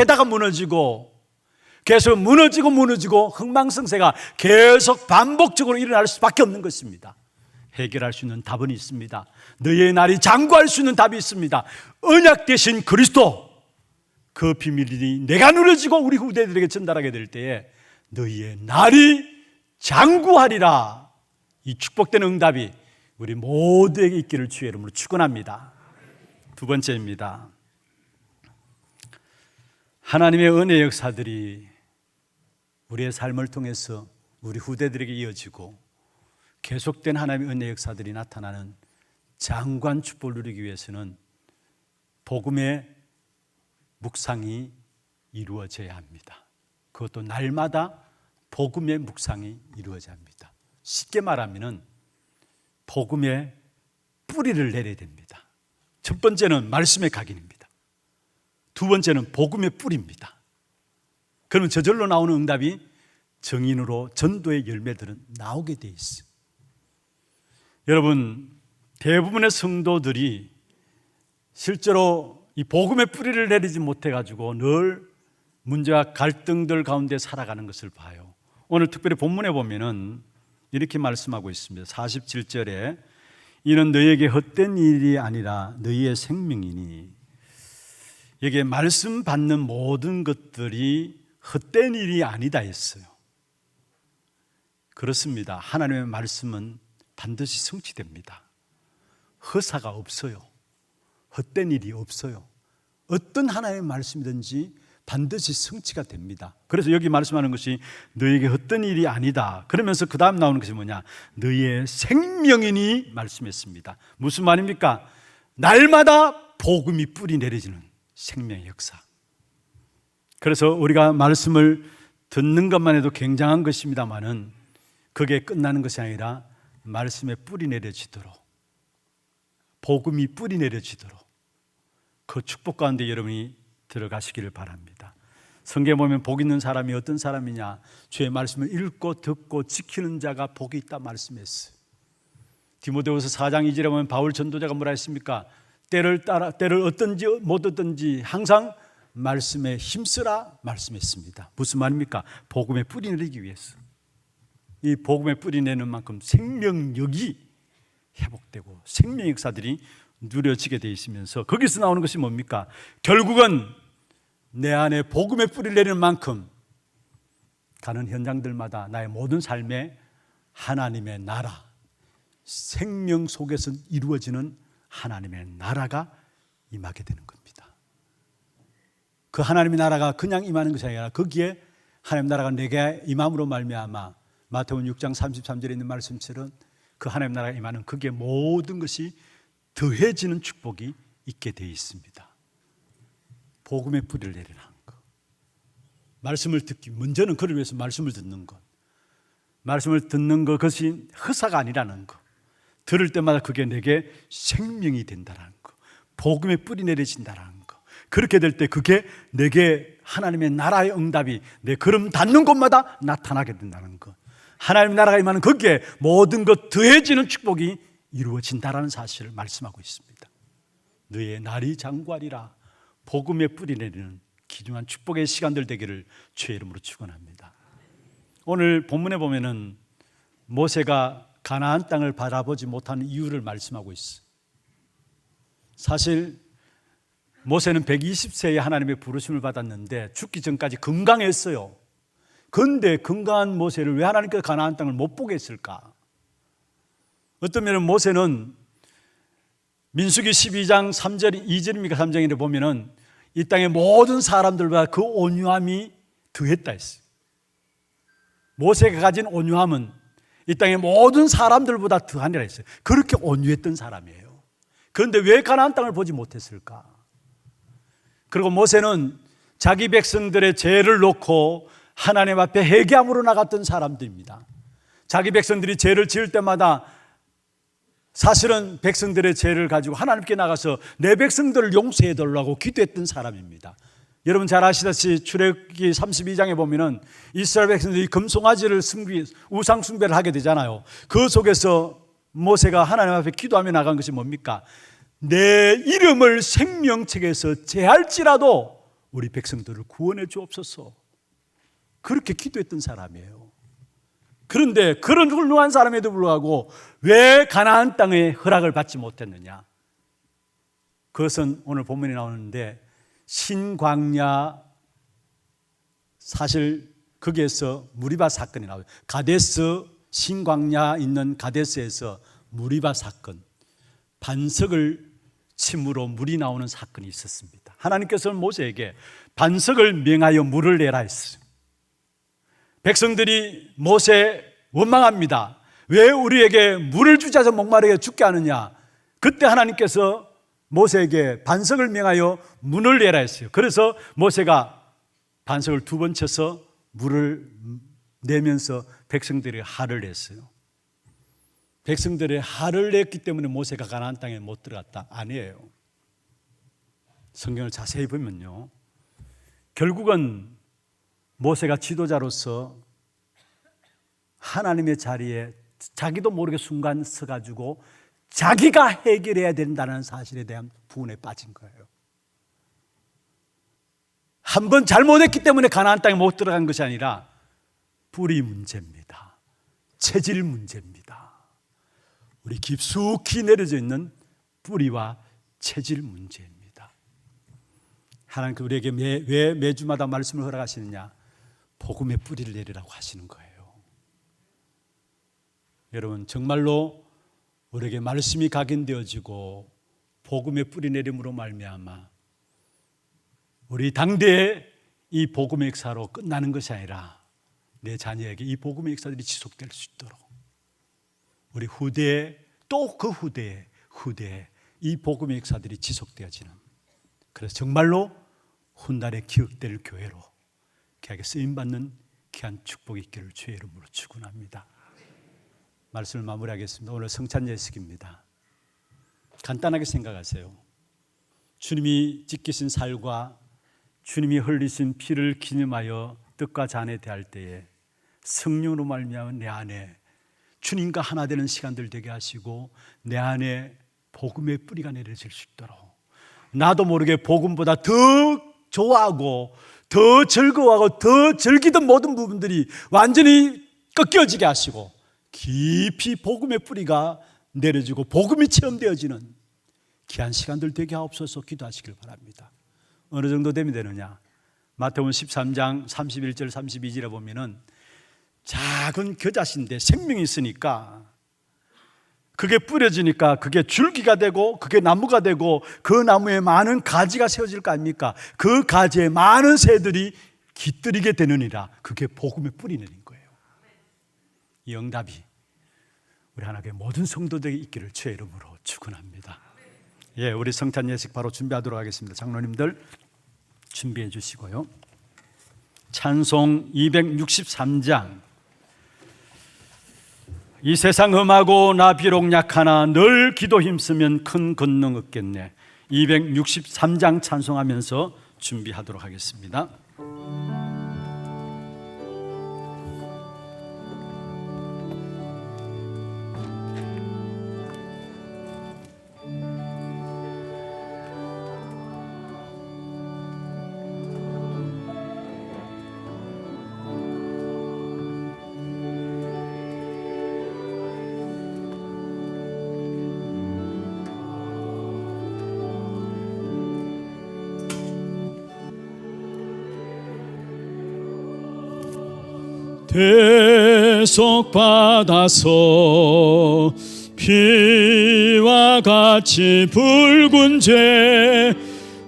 계속 무너지고 흥망성쇠가 계속 반복적으로 일어날 수밖에 없는 것입니다. 해결할 수 있는 답은 있습니다. 너희의 날이 장구할 수 있는 답이 있습니다. 언약 되신 그리스도, 그 비밀이 내가 누려지고 우리 후대들에게 전달하게 될 때에 너희의 날이 장구하리라. 이 축복된 응답이 우리 모두에게 있기를 주의 이름으로 축원합니다. 두 번째입니다. 하나님의 은혜 역사들이 우리의 삶을 통해서 우리 후대들에게 이어지고 계속된 하나님의 은혜 역사들이 나타나는 장관 축복을 누리기 위해서는 복음의 묵상이 이루어져야 합니다. 그것도 날마다 복음의 묵상이 이루어져야 합니다. 쉽게 말하면 복음의 뿌리를 내려야 됩니다. 첫 번째는 말씀의 각인입니다. 두 번째는 복음의 뿌리입니다. 그러면 저절로 나오는 응답이 정인으로 전도의 열매들은 나오게 돼 있어요. 여러분, 대부분의 성도들이 실제로 이 복음의 뿌리를 내리지 못해가지고 늘 문제와 갈등들 가운데 살아가는 것을 봐요. 오늘 특별히 본문에 보면은 이렇게 말씀하고 있습니다. 47절에 이는 너희에게 헛된 일이 아니라 너희의 생명이니. 여기에 말씀 받는 모든 것들이 헛된 일이 아니다 했어요. 그렇습니다. 하나님의 말씀은 반드시 성취됩니다. 허사가 없어요. 헛된 일이 없어요. 어떤 하나님의 말씀이든지 반드시 성취가 됩니다. 그래서 여기 말씀하는 것이 너희에게 헛된 일이 아니다. 그러면서 그 다음 나오는 것이 뭐냐? 너희의 생명이니 말씀했습니다. 무슨 말입니까? 날마다 복음이 뿌리 내려지는 생명의 역사. 그래서 우리가 말씀을 듣는 것만 해도 굉장한 것입니다만은 그게 끝나는 것이 아니라 말씀에 뿌리 내려지도록, 복음이 뿌리 내려지도록 그 축복 가운데 여러분이 들어가시기를 바랍니다. 성경에 보면 복 있는 사람이 어떤 사람이냐? 주의 말씀을 읽고 듣고 지키는 자가 복이 있다 말씀했어요. 디모데후서 4장 2절에 보면 바울 전도자가 뭐라 했습니까? 때를 얻든지 못 얻든지 항상 말씀에 힘쓰라 말씀했습니다. 무슨 말입니까? 복음에 뿌리 내리기 위해서. 이 복음에 뿌리 내는 만큼 생명력이 회복되고 생명 역사들이 누려지게 되어 있으면서 거기서 나오는 것이 뭡니까? 결국은 내 안에 복음의 뿌리를 내리는 만큼 가는 현장들마다 나의 모든 삶에 하나님의 나라, 생명 속에서 이루어지는 하나님의 나라가 임하게 되는 겁니다. 그 하나님의 나라가 그냥 임하는 것이 아니라 거기에 하나님의 나라가 내게 임함으로 말미암아 마태복음 6장 33절에 있는 말씀처럼 그 하나님의 나라가 임하는 거기에 모든 것이 더해지는 축복이 있게 되어 있습니다. 복음의 뿌리를 내리는 것, 말씀을 듣기, 먼저는 그를 위해서 말씀을 듣는 것, 말씀을 듣는 것, 그것이 허사가 아니라는 것, 들을 때마다 그게 내게 생명이 된다는 것, 복음의 뿌리 내려진다는 것, 그렇게 될 때 그게 내게 하나님의 나라의 응답이 내 걸음 닿는 곳마다 나타나게 된다는 것, 하나님의 나라가 임하는 거기에 모든 것 더해지는 축복이 이루어진다라는 사실을 말씀하고 있습니다. 너의 날이 장구하리라. 복음의 뿌리 내리는 귀중한 축복의 시간들 되기를 주의 이름으로 축원합니다. 오늘 본문에 보면은 모세가 가나안 땅을 바라보지 못하는 이유를 말씀하고 있어요. 사실 모세는 120세에 하나님의 부르심을 받았는데 죽기 전까지 건강했어요. 그런데 건강한 모세를 왜 하나님께서 가나안 땅을 못 보게 했을까? 어떤 면은 모세는 민수기 12장 3절, 2절입니까 3장에 보면은 이 땅의 모든 사람들보다 그 온유함이 더했다 했어요. 모세가 가진 온유함은 이 땅의 모든 사람들보다 더하니라 했어요. 그렇게 온유했던 사람이에요. 그런데 왜 가나안 땅을 보지 못했을까? 그리고 모세는 자기 백성들의 죄를 놓고 하나님 앞에 회개함으로 나갔던 사람들입니다. 자기 백성들이 죄를 지을 때마다 사실은 백성들의 죄를 가지고 하나님께 나가서 내 백성들을 용서해 달라고 기도했던 사람입니다. 여러분 잘 아시다시피 출애굽기 32장에 보면은 이스라엘 백성들이 금송아지를 우상 숭배를 하게 되잖아요. 그 속에서 모세가 하나님 앞에 기도하며 나간 것이 뭡니까? 내 이름을 생명책에서 제할지라도 우리 백성들을 구원해 주옵소서. 그렇게 기도했던 사람이에요. 그런데 그런 훌륭한 사람에도 불구하고 왜 가나안 땅의 허락을 받지 못했느냐? 그것은 오늘 본문에 나오는데 신광야, 사실 거기에서 무리바 사건이 나와요. 가데스, 신광야 있는 가데스에서 무리바 사건, 반석을 침으로 물이 나오는 사건이 있었습니다. 하나님께서는 모세에게 반석을 명하여 물을 내라 했어요. 백성들이 모세 원망합니다. 왜 우리에게 물을 주지 않아서 목마르게 죽게 하느냐. 그때 하나님께서 모세에게 반석을 명하여 문을 내라 했어요. 그래서 모세가 반석을 2번 쳐서 물을 내면서 백성들이 할을 냈어요. 백성들이 할을 냈기 때문에 모세가 가나안 땅에 못 들어갔다? 아니에요. 성경을 자세히 보면요, 결국은 모세가 지도자로서 하나님의 자리에 자기도 모르게 순간 서가지고 자기가 해결해야 된다는 사실에 대한 부분에 빠진 거예요. 한 번 잘못했기 때문에 가나안 땅에 못 들어간 것이 아니라 뿌리 문제입니다. 체질 문제입니다. 우리 깊숙이 내려져 있는 뿌리와 체질 문제입니다. 하나님께서 우리에게 왜 매주마다 말씀을 허락하시느냐? 복음의 뿌리를 내리라고 하시는 거예요. 여러분, 정말로 우리에게 말씀이 각인되어지고 복음의 뿌리 내림으로 말미암아 우리 당대에 이 복음의 역사로 끝나는 것이 아니라 내 자녀에게 이 복음의 역사들이 지속될 수 있도록 우리 후대에 또 그 후대에 이 복음의 역사들이 지속되어지는, 그래서 정말로 훗날에 기억될 교회로 귀하게 쓰임받는 귀한 축복이 있기를 주의 이름으로 축원합니다. 말씀을 마무리하겠습니다. 오늘 성찬 예식입니다. 간단하게 생각하세요. 주님이 지키신 살과 주님이 흘리신 피를 기념하여 뜻과 잔에 대할 때에 성령으로 말미암아 내 안에 주님과 하나 되는 시간들 되게 하시고 내 안에 복음의 뿌리가 내려질 수 있도록, 나도 모르게 복음보다 더 좋아하고 더 즐거워하고 더 즐기던 모든 부분들이 완전히 꺾여지게 하시고 깊이 복음의 뿌리가 내려지고 복음이 체험되어지는 귀한 시간들 되게 하옵소서 기도하시길 바랍니다. 어느 정도 되면 되느냐? 마태복음 13장 31절 32절에 보면은 작은 겨자씨인데 생명이 있으니까 그게 뿌려지니까 그게 줄기가 되고 그게 나무가 되고 그 나무에 많은 가지가 세워질 거 아닙니까? 그 가지에 많은 새들이 깃들이게 되느니라. 그게 복음의 뿌리 내린 거예요. 이 응답이 우리 하나님의 모든 성도들에게 있기를 주의 이름으로 축원합니다. 예, 우리 성찬 예식 바로 준비하도록 하겠습니다. 장로님들 준비해 주시고요. 찬송 263장. 이 세상 험하고 나 비록 약하나 늘 기도 힘쓰면 큰 권능 얻겠네. 263장 찬송하면서 준비하도록 하겠습니다. 대속받아서 피와 같이 붉은 죄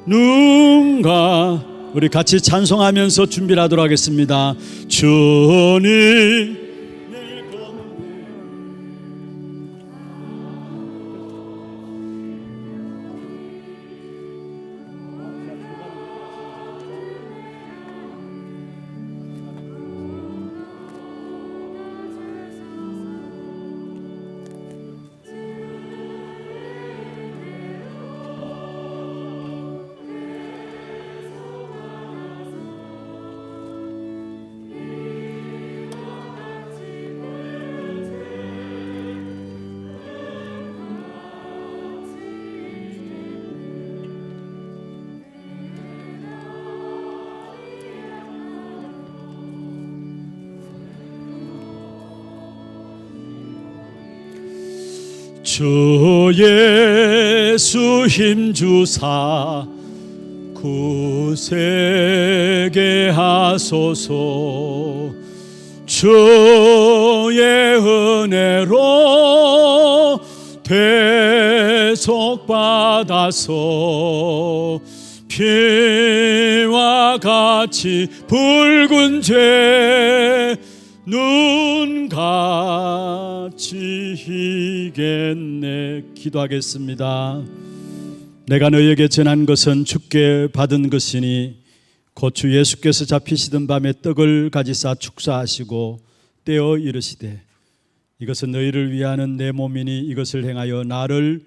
눈가 우리 같이 찬송하면서 준비를 하도록 하겠습니다. 주님 주 예수 힘주사 굳세게 하소서. 주의 은혜로 대속받아서 피와 같이 붉은 죄 눈같이 희겠네. 기도하겠습니다. 내가 너에게 전한 것은 주께 받은 것이니 곧 주 예수께서 잡히시던 밤에 떡을 가지사 축사하시고 떼어 이르시되 이것은 너희를 위하는 내 몸이니 이것을 행하여 나를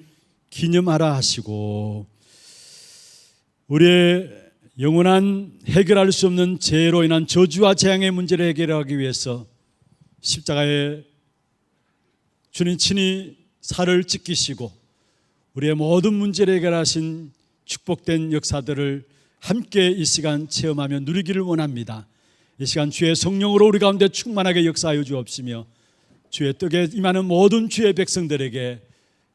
기념하라 하시고, 우리의 영원한 해결할 수 없는 죄로 인한 저주와 재앙의 문제를 해결하기 위해서 십자가에 주님 친히 살을 찢기시고 우리의 모든 문제를 해결하신 축복된 역사들을 함께 이 시간 체험하며 누리기를 원합니다. 이 시간 주의 성령으로 우리 가운데 충만하게 역사하여 주옵시며 주의 떡에 임하는 모든 주의 백성들에게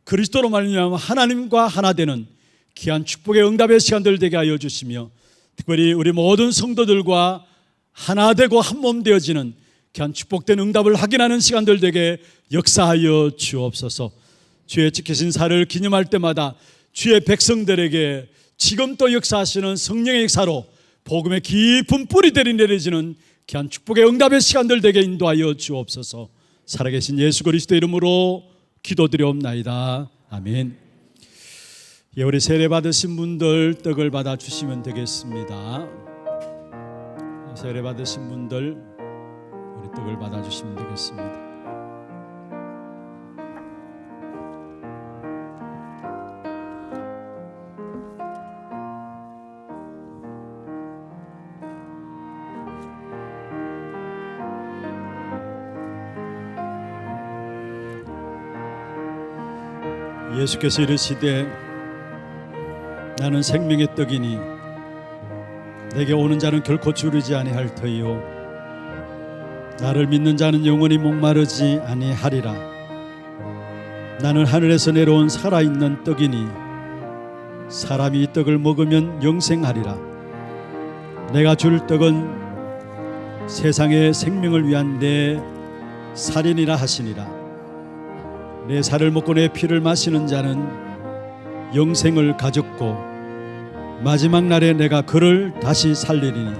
그리스도로 말미암아 하나님과 하나 되는 귀한 축복의 응답의 시간들 되게 하여 주시며, 특별히 우리 모든 성도들과 하나 되고 한 몸 되어지는 귀한 축복된 응답을 확인하는 시간들 되게 역사하여 주옵소서. 주의 지키신 살을 기념할 때마다 주의 백성들에게 지금 또 역사하시는 성령의 역사로 복음의 깊은 뿌리들이 내려지는 귀한 축복의 응답의 시간들 되게 인도하여 주옵소서. 살아계신 예수 그리스도 이름으로 기도드리옵나이다. 아멘. 예, 우리 세례 받으신 분들 떡을 받아 주시면 되겠습니다. 세례 받으신 분들 우리 떡을 받아 주시면 되겠습니다. 예수께서 이르시되 나는 생명의 떡이니 내게 오는 자는 결코 주르지 아니할 터이요 나를 믿는 자는 영원히 목마르지 아니하리라. 나는 하늘에서 내려온 살아있는 떡이니 사람이 이 떡을 먹으면 영생하리라. 내가 줄 떡은 세상의 생명을 위한 내 살이니라 하시니라. 내 살을 먹고 내 피를 마시는 자는 영생을 가졌고 마지막 날에 내가 그를 다시 살리리니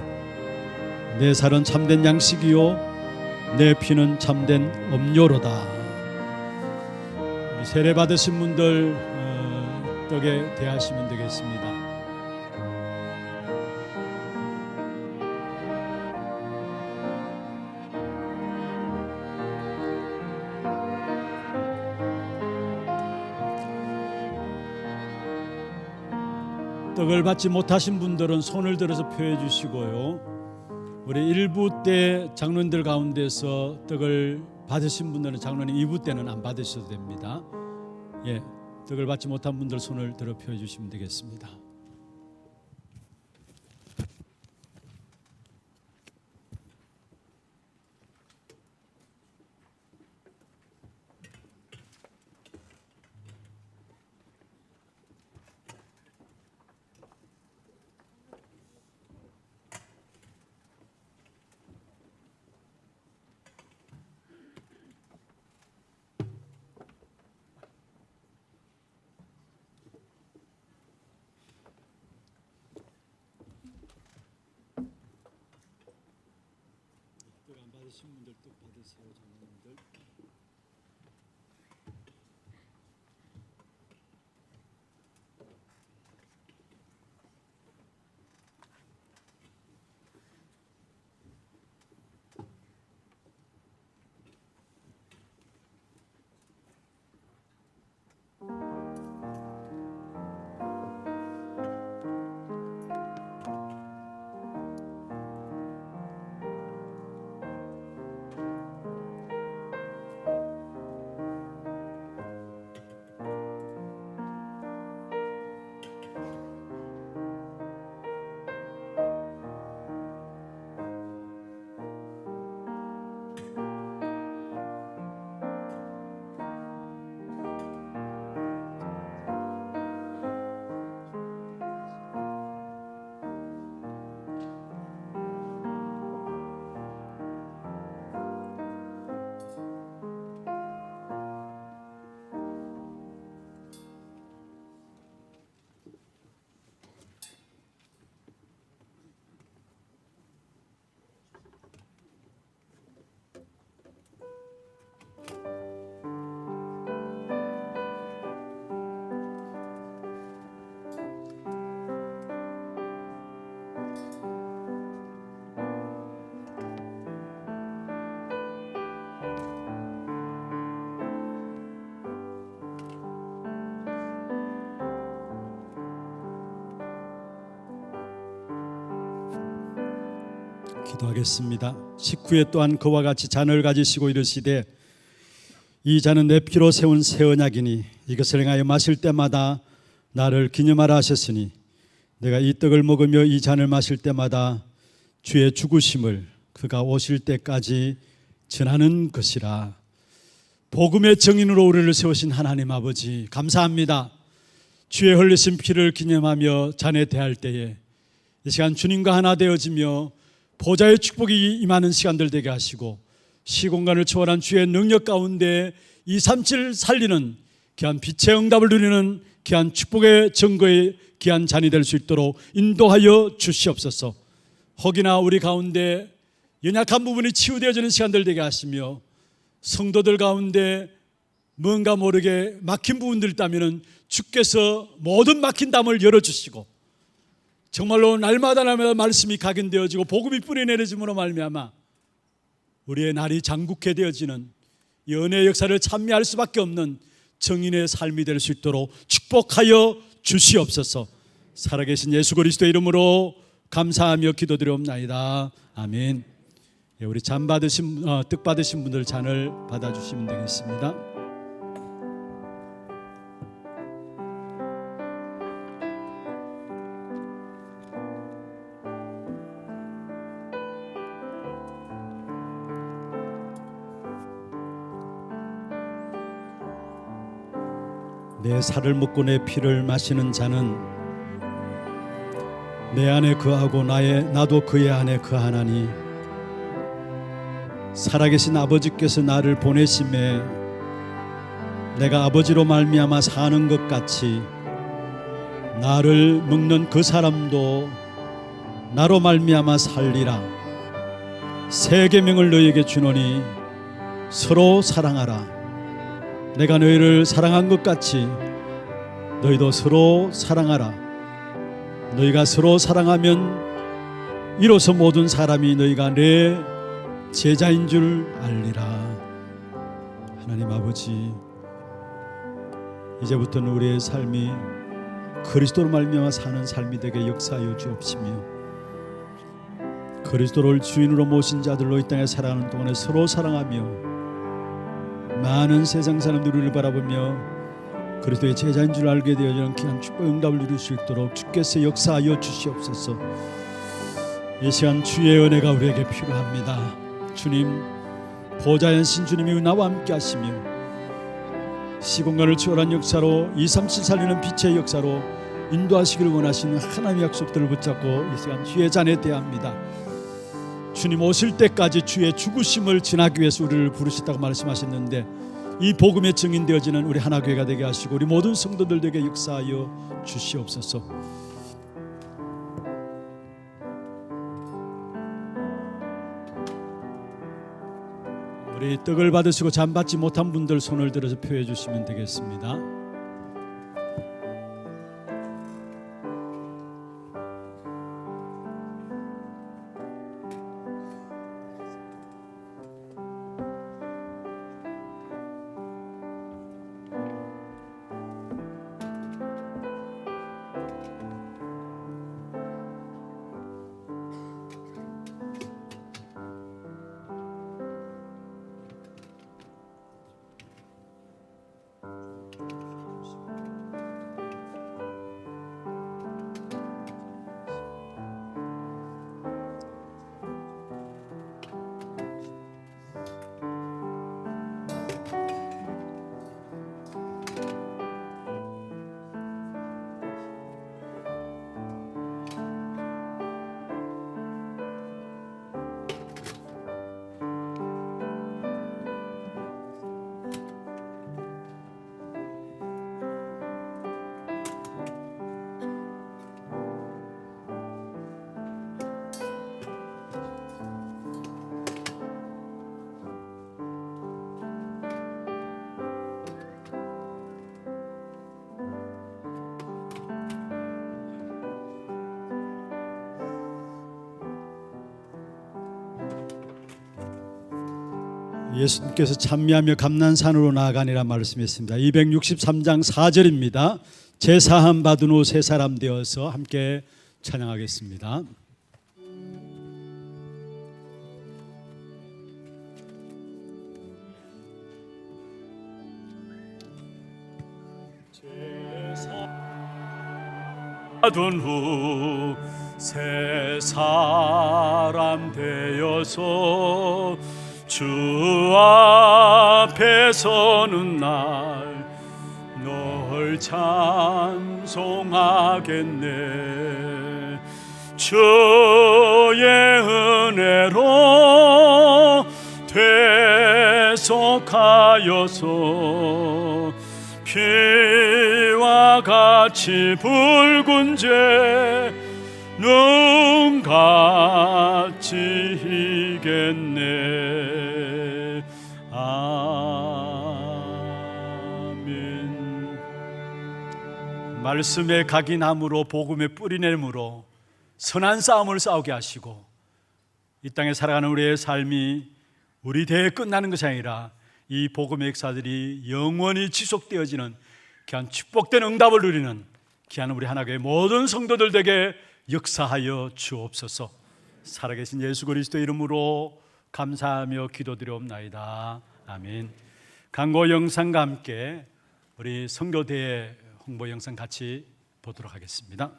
내 살은 참된 양식이요 내 피는 참된 음료로다. 세례 받으신 분들 떡에 대하시면 되겠습니다. 떡을 받지 못하신 분들은 손을 들어서 표해 주시고요. 우리 1부 때 장로님들 가운데서 떡을 받으신 분들은 장로님 2부 때는 안 받으셔도 됩니다. 예, 떡을 받지 못한 분들 손을 들어 표해 주시면 되겠습니다. 받으신 분들 떡 받으세요, 장로님들. 기도하겠습니다. 19회 또한 그와 같이 잔을 가지시고 이르시되 이 잔은 내 피로 세운 새 언약이니 이것을 행하여 마실 때마다 나를 기념하라 하셨으니 내가 이 떡을 먹으며 이 잔을 마실 때마다 주의 죽으심을 그가 오실 때까지 전하는 것이라. 복음의 증인으로 우리를 세우신 하나님 아버지 감사합니다. 주의 흘리신 피를 기념하며 잔에 대할 때에 이 시간 주님과 하나 되어지며 보좌의 축복이 임하는 시간들 되게 하시고 시공간을 초월한 주의 능력 가운데 237 살리는 귀한 빛의 응답을 누리는 귀한 축복의 증거의 귀한 잔이 될 수 있도록 인도하여 주시옵소서. 혹이나 우리 가운데 연약한 부분이 치유되어지는 시간들 되게 하시며 성도들 가운데 뭔가 모르게 막힌 부분들 있다면 주께서 모든 막힌 담을 열어주시고 정말로 날마다 말씀이 각인되어지고 복음이 뿌리내려짐으로 말미암아 우리의 날이 장국해 되어지는 이 은혜의 역사를 찬미할 수밖에 없는 정인의 삶이 될 수 있도록 축복하여 주시옵소서. 살아계신 예수 그리스도의 이름으로 감사하며 기도드리옵나이다. 아멘. 우리 잔 받으신 뜻 받으신 분들 잔을 받아주시면 되겠습니다. 내 살을 먹고 내 피를 마시는 자는 내 안에 거하고 나도 그의 안에 거하나니 살아계신 아버지께서 나를 보내심에 내가 아버지로 말미암아 사는 것 같이 나를 먹는 그 사람도 나로 말미암아 살리라. 새 계명을 너희에게 주노니 서로 사랑하라. 내가 너희를 사랑한 것 같이 너희도 서로 사랑하라. 너희가 서로 사랑하면 이로써 모든 사람이 너희가 내 제자인 줄 알리라. 하나님 아버지, 이제부터는 우리의 삶이 그리스도로 말미암아 사는 삶이 되게 역사하여 주옵시며 그리스도를 주인으로 모신 자들로 이 땅에 살아가는 동안에 서로 사랑하며 많은 세상 사람들이 우리를 바라보며 그리스도의 제자인 줄 알게 되어지는 귀한 축복 응답을 누릴 수 있도록 주께서 역사하여 주시옵소서. 이 시간 주의 은혜가 우리에게 필요합니다. 주님, 보좌의 신주님이 나와 함께 하시며 시공간을 초월한 역사로 237 살리는 빛의 역사로 인도하시기를 원하시는 하나님의 약속들을 붙잡고 이 시간 주의 잔에 대합니다. 주님 오실 때까지 주의 죽으심을 지나기 위해서 우리를 부르셨다고 말씀하셨는데 이 복음의 증인되어지는 우리 하나교회가 되게 하시고 우리 모든 성도들 되게 역사하여 주시옵소서. 우리 떡을 받으시고 잔 받지 못한 분들 손을 들어서 표해 주시면 되겠습니다. 예수님께서 찬미하며 감난산으로 나아가니라 말씀했습니다. 263장 4절입니다. 제사함 받은 후 새 사람 되어서 함께 찬양하겠습니다. 받은 후 새 사람 되어서 주 앞에 서는 날 널 찬송하겠네. 주의 은혜로 대속하여서 피와 같이 붉은 죄 눈같이 희겠네. 아멘. 말씀의 각인함으로 복음의 뿌리냄으로 선한 싸움을 싸우게 하시고 이 땅에 살아가는 우리의 삶이 우리 대에 끝나는 것이 아니라 이 복음의 역사들이 영원히 지속되어지는 귀한 축복된 응답을 누리는 귀한 우리 하나교회 모든 성도들 되게 역사하여 주옵소서. 살아계신 예수 그리스도 이름으로 감사하며 기도드리옵나이다. 아멘. 광고 영상과 함께 우리 선교대회 홍보 영상 같이 보도록 하겠습니다.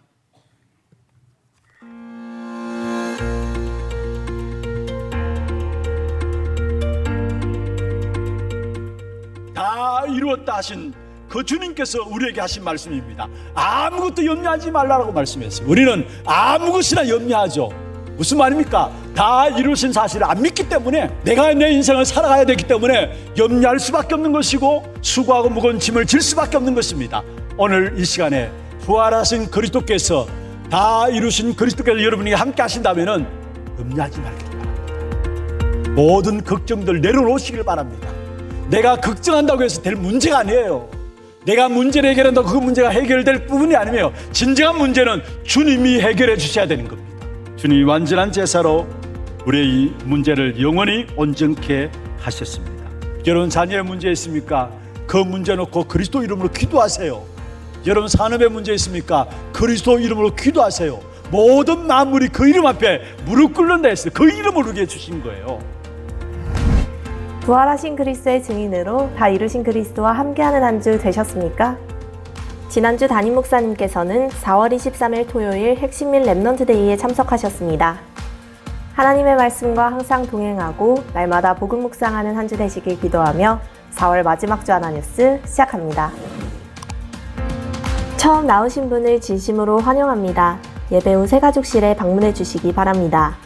다 이루었다 하신 그 주님께서 우리에게 하신 말씀입니다. 아무것도 염려하지 말라고 말씀했어요. 우리는 아무것이나 염려하죠. 무슨 말입니까? 다 이루신 사실을 안 믿기 때문에 내가 내 인생을 살아가야 되기 때문에 염려할 수밖에 없는 것이고 수고하고 무거운 짐을 질 수밖에 없는 것입니다. 오늘 이 시간에 부활하신 그리스도께서 다 이루신 그리스도께서 여러분이 함께 하신다면 염려하지 말기를 바랍니다. 모든 걱정들 내려놓으시길 바랍니다. 내가 걱정한다고 해서 될 문제가 아니에요. 내가 문제를 해결한다고 그 문제가 해결될 부분이 아니에요. 진정한 문제는 주님이 해결해 주셔야 되는 겁니다. 주님이 완전한 제사로 우리의 이 문제를 영원히 온전케 하셨습니다. 여러분 자녀의 문제 있습니까? 그 문제 놓고 그리스도 이름으로 기도하세요. 여러분 산업의 문제 있습니까? 그리스도 이름으로 기도하세요. 모든 만물이 그 이름 앞에 무릎 꿇는다 했어요. 그 이름을 우리에게 주신 거예요. 부활하신 그리스도의 증인으로 다 이루신 그리스도와 함께하는 한 주 되셨습니까? 지난주 담임 목사님께서는 4월 23일 토요일 핵심 및 렘넌트 데이에 참석하셨습니다. 하나님의 말씀과 항상 동행하고 날마다 복음 묵상하는 한 주 되시길 기도하며 4월 마지막 주 하나뉴스 시작합니다. 처음 나오신 분을 진심으로 환영합니다. 예배 후 새가족실에 방문해 주시기 바랍니다.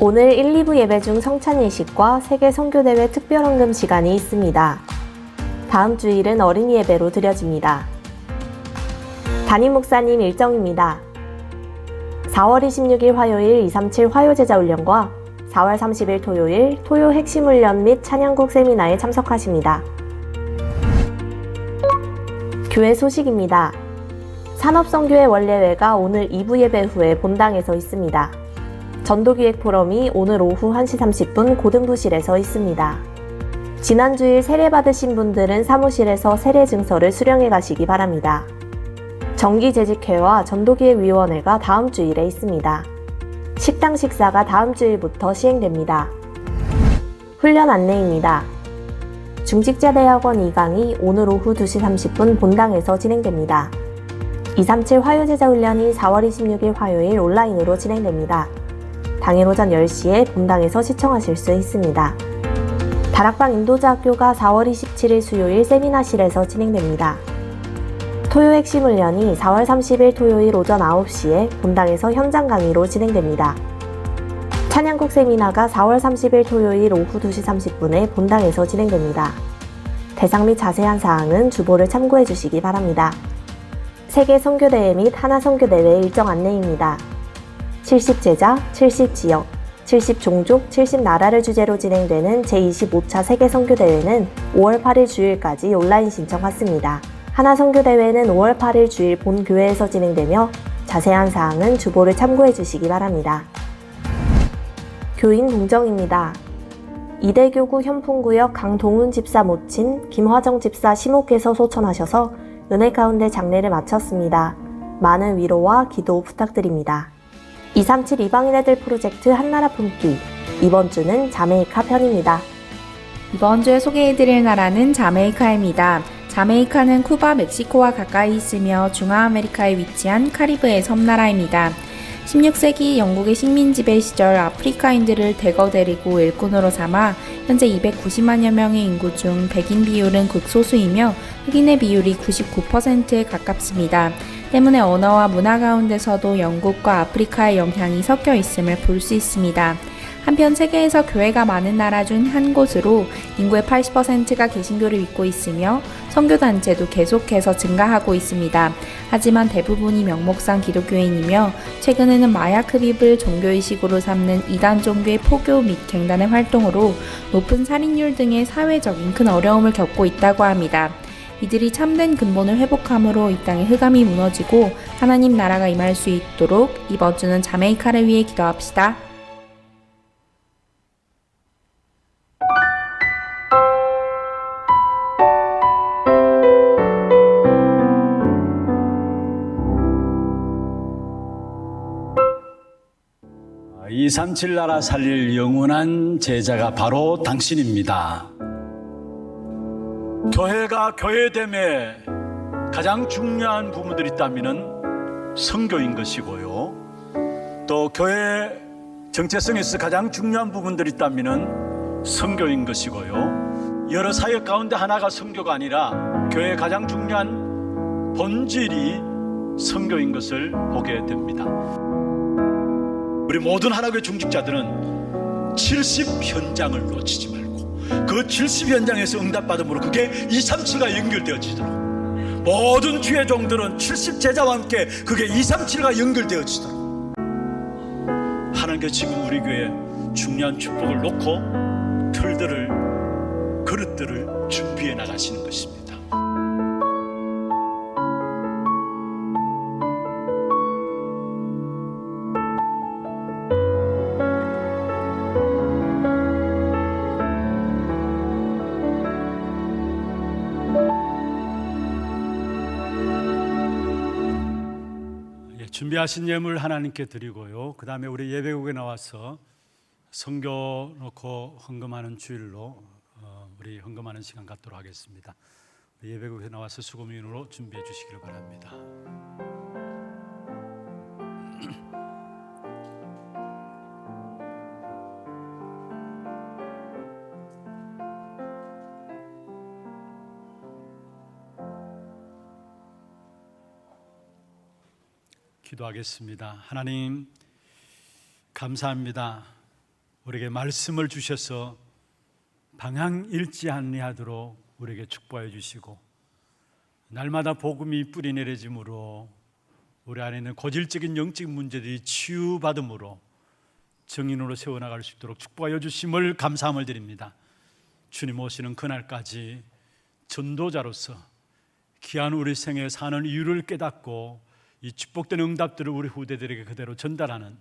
오늘 1, 2부 예배 중 성찬 예식과 세계 선교대회 특별헌금 시간이 있습니다. 다음 주일은 어린이 예배로 드려집니다. 담임 목사님 일정입니다. 4월 26일 화요일 237 화요제자훈련과 4월 30일 토요일 토요 핵심훈련 및 찬양곡 세미나에 참석하십니다. 교회 소식입니다. 산업선교회 원례회가 오늘 2부 예배 후에 본당에서 있습니다. 전도기획 포럼이 오늘 오후 1시 30분 고등부실에서 있습니다. 지난주일 세례 받으신 분들은 사무실에서 세례 증서를 수령해 가시기 바랍니다. 정기재직회와 전도기획위원회가 다음 주일에 있습니다. 식당 식사가 다음 주일부터 시행됩니다. 훈련 안내입니다. 중직자대학원 2강이 오늘 오후 2시 30분 본당에서 진행됩니다. 237 화요제자훈련이 4월 26일 화요일 온라인으로 진행됩니다. 당일 오전 10시에 본당에서 시청하실 수 있습니다. 다락방 인도자학교가 4월 27일 수요일 세미나실에서 진행됩니다. 토요 핵심 훈련이 4월 30일 토요일 오전 9시에 본당에서 현장 강의로 진행됩니다. 찬양곡 세미나가 4월 30일 토요일 오후 2시 30분에 본당에서 진행됩니다. 대상 및 자세한 사항은 주보를 참고해 주시기 바랍니다. 세계 선교대회 및 하나 선교대회 일정 안내입니다. 70제자, 70지역, 70종족, 70나라를 주제로 진행되는 제25차 세계선교대회는 5월 8일 주일까지 온라인 신청 받습니다. 하나선교대회는 5월 8일 주일 본 교회에서 진행되며 자세한 사항은 주보를 참고해 주시기 바랍니다. 교인 공정입니다. 이대교구 현풍구역 강동훈 집사 모친 김화정 집사 시목께서 소천하셔서 은혜 가운데 장례를 마쳤습니다. 많은 위로와 기도 부탁드립니다. 237 이방인 애들 프로젝트 한나라 품기, 이번 주는 자메이카 편입니다. 이번 주에 소개해드릴 나라는 자메이카입니다. 자메이카는 쿠바, 멕시코와 가까이 있으며 중아아메리카에 위치한 카리브해 섬나라입니다. 16세기 영국의 식민 지배 시절 아프리카인들을 대거 데리고 일꾼으로 삼아 현재 290만여 명의 인구 중 백인 비율은 극소수이며 흑인의 비율이 99%에 가깝습니다. 때문에 언어와 문화 가운데서도 영국과 아프리카의 영향이 섞여 있음을 볼 수 있습니다. 한편 세계에서 교회가 많은 나라 중 한 곳으로 인구의 80%가 개신교를 믿고 있으며 선교단체도 계속해서 증가하고 있습니다. 하지만 대부분이 명목상 기독교인이며 최근에는 마약 흡입을 종교의식으로 삼는 이단 종교의 포교 및 갱단의 활동으로 높은 살인율 등의 사회적인 큰 어려움을 겪고 있다고 합니다. 이들이 참된 근본을 회복함으로 이 땅의 흑암이 무너지고 하나님 나라가 임할 수 있도록 이번 주는 자메이카를 위해 기도합시다. 아, 237 나라 살릴 영원한 제자가 바로 당신입니다. 교회가 교회됨에 가장 중요한 부분들이 있다면 선교인 것이고요. 또 교회 정체성에서 가장 중요한 부분들이 있다면 선교인 것이고요. 여러 사역 가운데 하나가 선교가 아니라 교회의 가장 중요한 본질이 선교인 것을 보게 됩니다. 우리 모든 하나교회 중직자들은 70 현장을 놓치지 말고 그 70 현장에서 응답받음으로 그게 237과 연결되어지도록, 모든 주의 종들은 70 제자와 함께 그게 237과 연결되어지도록 하나님께 지금 우리 교회에 중요한 축복을 놓고 틀들을, 그릇들을 준비해 나가시는 것입니다. 준비하신 예물 하나님께 드리고요. 그 다음에 우리 예배국에 나와서 선교 놓고 헌금하는 주일로 우리 헌금하는 시간 갖도록 하겠습니다. 예배국에 나와서 수고민으로 준비해 주시기를 바랍니다. 기도하겠습니다. 하나님 감사합니다. 우리에게 말씀을 주셔서 방향 잃지 아니하도록 우리에게 축복해 주시고 날마다 복음이 뿌리 내려짐으로 우리 안에 있는 고질적인 영적 문제들이 치유받음으로 정인으로 세워나갈 수 있도록 축복하여 주심을 감사함을 드립니다. 주님 오시는 그날까지 전도자로서 귀한 우리 생에 사는 이유를 깨닫고 이 축복된 응답들을 우리 후대들에게 그대로 전달하는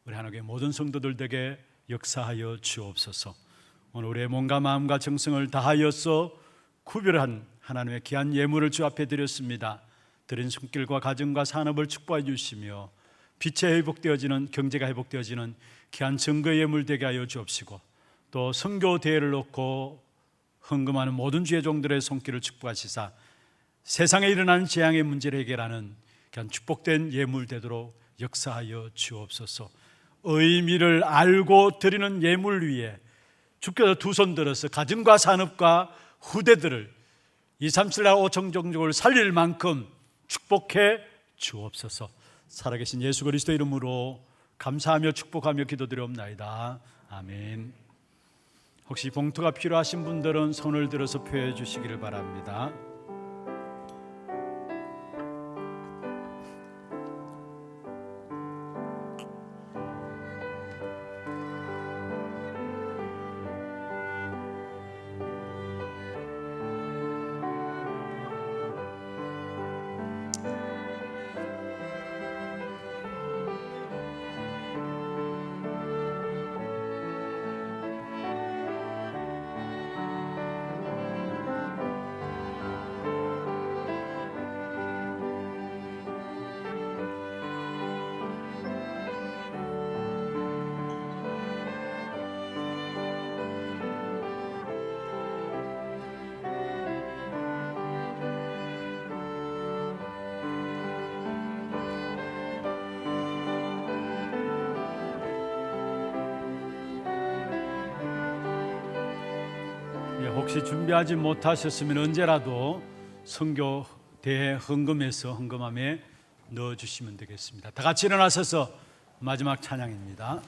우리 하나님의 모든 성도들에게 역사하여 주옵소서. 오늘 우리의 몸과 마음과 정성을 다하여서 구별한 하나님의 귀한 예물을 주 앞에 드렸습니다. 드린 손길과 가정과 산업을 축복해 주시며 빛에 회복되어지는, 경제가 회복되어지는 귀한 증거의 예물 되게 하여 주옵시고 또 선교 대회를 놓고 헌금하는 모든 주의 종들의 손길을 축복하시사 세상에 일어나는 재앙의 문제를 해결하는 축복된 예물 되도록 역사하여 주옵소서. 의미를 알고 드리는 예물 위에 주께서 두 손 들어서 가정과 산업과 후대들을 237나라 5천 종족을 살릴 만큼 축복해 주옵소서. 살아계신 예수 그리스도 이름으로 감사하며 축복하며 기도드리옵나이다. 아멘. 혹시 봉투가 필요하신 분들은 손을 들어서 표해 주시기를 바랍니다. 혹시 준비하지 못하셨으면 언제라도 선교대회 헌금에서 헌금함에 넣어주시면 되겠습니다. 다 같이 일어나셔서 마지막 찬양입니다.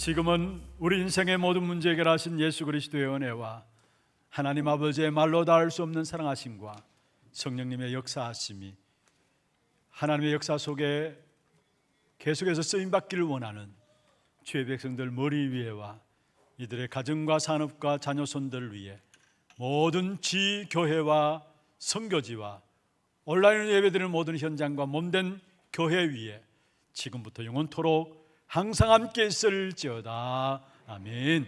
지금은 우리 인생의 모든 문제 해결하신 예수 그리스도의 은혜와 하나님 아버지의 말로 닿을 수 없는 사랑하심과 성령님의 역사하심이 하나님의 역사 속에 계속해서 쓰임받기를 원하는 주의 백성들 머리 위에와 이들의 가정과 산업과 자녀손들을 위해 모든 지교회와 선교지와 온라인으로 예배드리는 모든 현장과 몸된 교회 위에 지금부터 영원토록 항상 함께 있을지어다. 아멘.